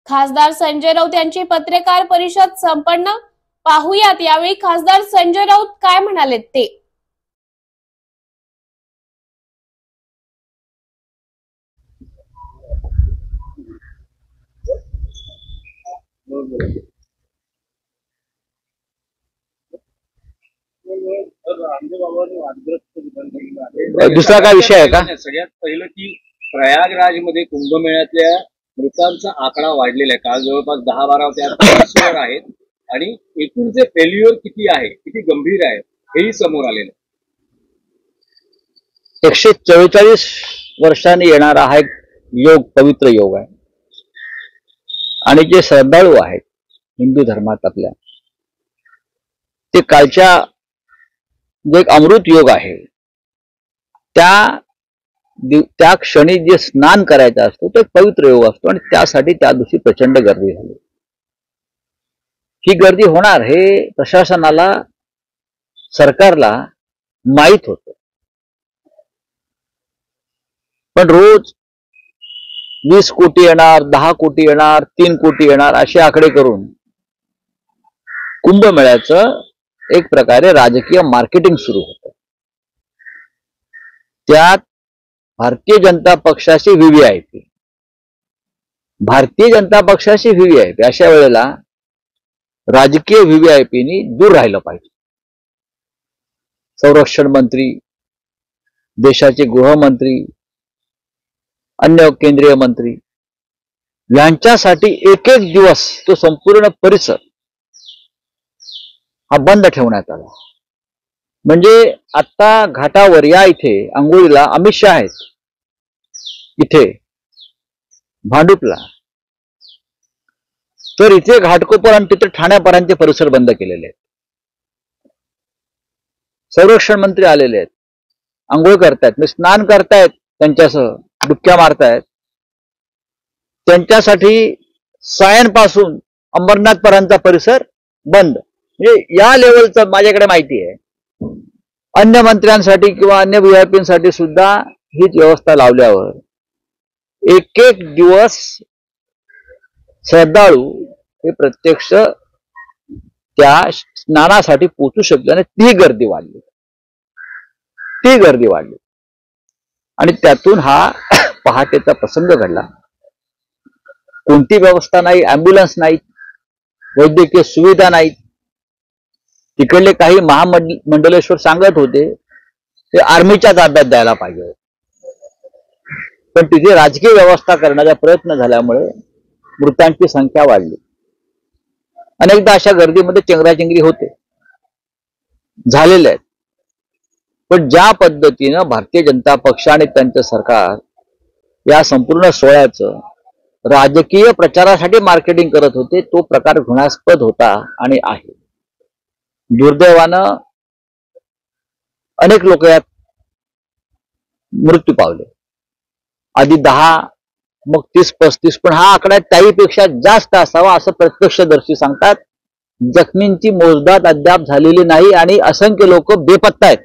खासदार संजय राऊत यांची पत्रकार परिषद संपन्न। पाहुयात यावेळी खासदार संजय राऊत काय म्हणाले ते। दुसरा काय विषय आहे का? सगळ्यात पहिलं की प्रयागराजमध्ये कुंभमेळ्यातल्या मृतांचा आकडा वाढलेला आहे। काल जवळपास 10-12 आहेत आणि एकूणचे फेल्युअर किती आहे, किती गंभीर आहे हेही समोर आलेलं आहे। 144 वर्षांनी येणारा हा एक योग, पवित्र योग आहे आणि जे श्रद्धाळू आहेत हिंदू धर्मात आपल्या, ते कालच्या जो एक अमृत योग आहे त्या क्षणी जे स्नान करायचं असतो तो एक पवित्र योग असतो आणि त्यासाठी त्या दिवशी प्रचंड गर्दी झाली। ही गर्दी होणार हे प्रशासनाला, सरकारला माहित होतं, पण रोज 20 कोटी येणार, 10 कोटी येणार, 3 कोटी येणार असे आकडे करून कुंभमेळ्याचं एक प्रकारे राजकीय मार्केटिंग सुरू होतं। त्यात भारतीय जनता पक्षाची व्हीव्हीआयपी, भारतीय जनता पक्षाची व्हीव्हीआयपी अशा वेळेला राजकीय व्हीव्हीआयपीनी दूर राहिलं पाहिजे। संरक्षण मंत्री, देशाचे गृहमंत्री, अन्य केंद्रीय मंत्री यांच्यासाठी एक एक दिवस तो संपूर्ण परिसर हा बंद ठेवण्यात आला। म्हणजे आता घाटावर या इथे अंघोळीला अमित शहा आहेत, इथे भांडुपला, तर इथे घाटकोपर आणि तिथे ठाण्यापर्यंतचे परिसर बंद केलेले आहेत। संरक्षण मंत्री आलेले आहेत, अंघोळ करतायत, स्नान करतायत, त्यांच्यासह डुबक्या मारतायत। त्यांच्यासाठी सायनपासून अंबरनाथ पर्यंतचा परिसर बंद। म्हणजे या लेवलचं माझ्याकडे माहिती आहे। अन्य मंत्र्यांसाठी किंवा अन्य व्हीआयपींसाठी सुद्धा हीच व्यवस्था लावल्यावर एक एक दिवस श्रद्धाळू हे प्रत्यक्ष त्या स्नानासाठी पोहोचू शकले आणि ती गर्दी वाढली आणि त्यातून हा पहाटेचा प्रसंग घडला। कोणती व्यवस्था नाही, अँब्युलन्स नाही, वैद्यकीय सुविधा नाहीत. तिकडले काही महामंडलेश्वर सांगत होते ते आर्मीच्या ताब्यात द्यायला पाहिजे, पण तिथे राजकीय व्यवस्था करण्याचा प्रयत्न झाल्यामुळे मृतांची संख्या वाढली. अनेकदा अशा गर्दीमध्ये चेंगराचेंगरी होते, झालेले आहेत. पण ज्या पद्धतीनं भारतीय जनता पक्ष आणि त्यांचं सरकार या संपूर्ण सोहळ्याचं राजकीय प्रचारासाठी मार्केटिंग करत होते, तो प्रकार घृणास्पद होता आणि आहे. दुर्दैवानं अनेक लोक यात मृत्यू पावले. आधी 10, मग 30-35, पण हा आकडा त्याहीपेक्षा जास्त असावा असं प्रत्यक्षदर्शी सांगतात. जखमींची मोजदाद अद्याप झालेली नाही आणि असंख्य लोक बेपत्ता आहेत.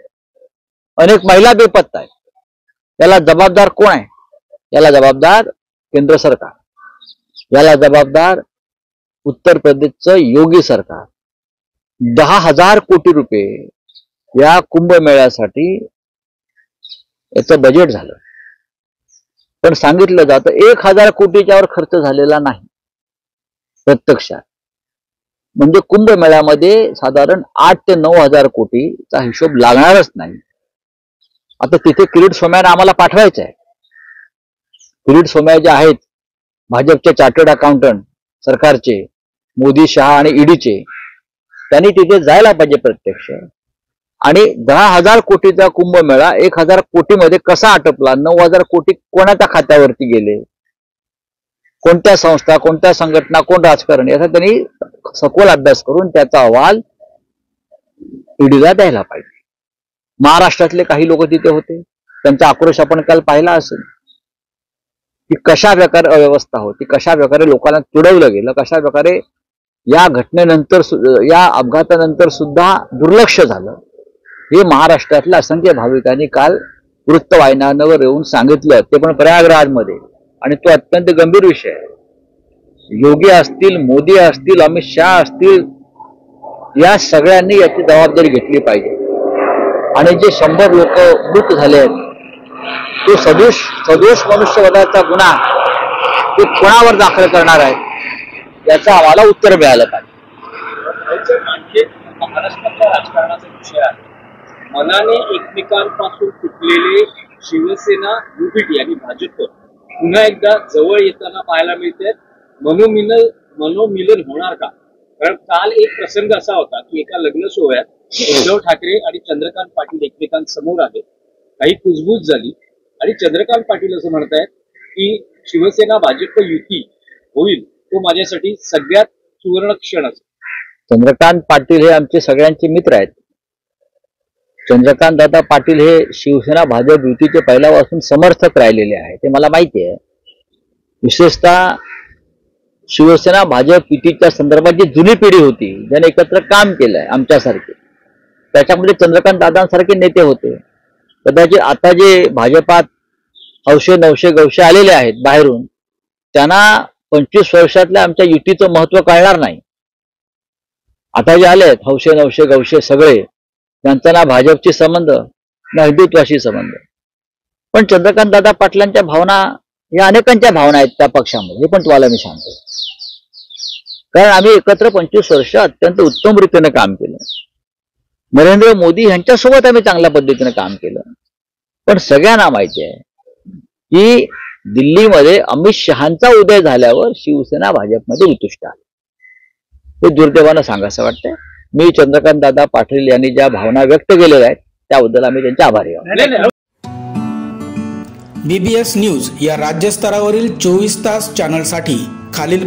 अनेक महिला बेपत्ता आहेत. याला जबाबदार कोण आहे? याला जबाबदार केंद्र सरकार, याला जबाबदार उत्तर प्रदेशचं योगी सरकार. 10,000 कोटी रुपये या कुंभमेळ्यासाठी याचं बजेट झालं, पण सांगितलं जातं 1,000 कोटीच्या वर खर्च झालेला नाही प्रत्यक्षात. म्हणजे कुंभमेळ्यामध्ये साधारण 8,000 ते 9,000 कोटीचा हिशोब लागणारच नाही. आता तिथे किरीट सोमय्यांना आम्हाला पाठवायचं आहे. किरीट सोमय्या जे आहेत भाजपचे चार्टर्ड अकाउंटंट सरकारचे, मोदी, शहा आणि ईडीचे, त्यांनी तिथे जायला पाहिजे प्रत्यक्ष. आणि 10,000 कोटीचा कुंभमेळा 1,000 कोटीमध्ये कसा आटपला, 9,000 कोटी कोणाच्या खात्यावरती गेले, कोणत्या संस्था, कोणत्या संघटना, कोण राजकारण, याचा त्यांनी सखोल अभ्यास करून त्याचा अहवाल ईडीला द्यायला पाहिजे. महाराष्ट्रातले काही लोक तिथे होते, त्यांचा आक्रोश आपण काल पाहिला असेल की कशा प्रकारे अव्यवस्था होती, कशा प्रकारे लोकांना तुडवलं गेलं, कशा प्रकारे या घटनेनंतर, या अपघातानंतर सुद्धा दुर्लक्ष झालं. हे महाराष्ट्रातल्या असंख्य भाविकांनी काल वृत्तवाहिन्यांवर येऊन सांगितलं, ते पण प्रयागराजमध्ये. आणि तो अत्यंत गंभीर विषय आहे. योगी असतील, मोदी असतील, अमित शहा असतील, या सगळ्यांनी याची जबाबदारी घेतली पाहिजे. आणि जे 100 लोक मृत झाले आहेत, तो सदोष मनुष्यवधाचा गुन्हा ते कोणावर दाखल करणार आहेत याचं आम्हाला उत्तर मिळालं पाहिजे. आणखी महाराष्ट्रातल्या राजकारणाचा विषय आहे. मनाने एकमेकांपासून तुटलेले शिवसेना, युपीटी आणि भाजप पुन्हा एकदा जवळ येताना पाहायला मिळते. मनोमिलन होणार का? कारण काल एक प्रसंग असा होता की एका लग्न सोहळ्यात उद्धव ठाकरे आणि चंद्रकांत पाटील एकमेकांसमोर आले, काही कुजबूज झाली आणि चंद्रकांत पाटील असं म्हणतायत की शिवसेना भाजप युती होईल, तो माझ्यासाठी सगळ्यात सुवर्ण क्षण असेल. चंद्रकांत पाटील हे आमचे सगळ्यांचे मित्र आहेत. चंद्रकांत दादा पाटील हे शिवसेना भाजप युतीचे पहिल्यापासून समर्थक राहिलेले आहे, ते मला माहिती आहे. विशेषतः शिवसेना भाजप युतीच्या संदर्भात जी जुनी पिढी होती, ज्याने एकत्र काम केलंय आमच्यासारखे, त्याच्यामध्ये चंद्रकांत दादांसारखे नेते होते. कदाचित आता जे भाजपात हौशे नवशे गवशे आलेले आहेत बाहेरून, त्यांना 25 वर्षातल्या आमच्या युतीचं महत्व कळणार नाही. आता जे आले आहेत हौशे नवशे गवशे सगळे, त्यांचा ना भाजपशी संबंध ना हिंदुत्वाशी संबंध. पण चंद्रकांत दादा पाटलांच्या भावना या अनेकांच्या भावना आहेत त्या पक्षामध्ये, हे पण तुम्हाला मी सांगतो. कारण आम्ही एकत्र 25 वर्ष अत्यंत उत्तम रीतीने काम केलं. नरेंद्र मोदी यांच्यासोबत आम्ही चांगल्या पद्धतीने काम केलं. पण सगळ्यांना माहिती आहे की दिल्लीमध्ये अमित शहांचा उदय झाल्यावर शिवसेना भाजपमध्ये उतुष्ट आली. हे दुर्दैवानं सांगायचं वाटतंय. मी चंद्रकांत दादा पाटील यांनी ज्या भावना व्यक्त केलेल्या आहेत त्याबद्दल आम्ही त्यांचे आभारी आहोत. BBS न्यूज या राज्यस्तरावरील 24 तास चॅनलसाठी खालील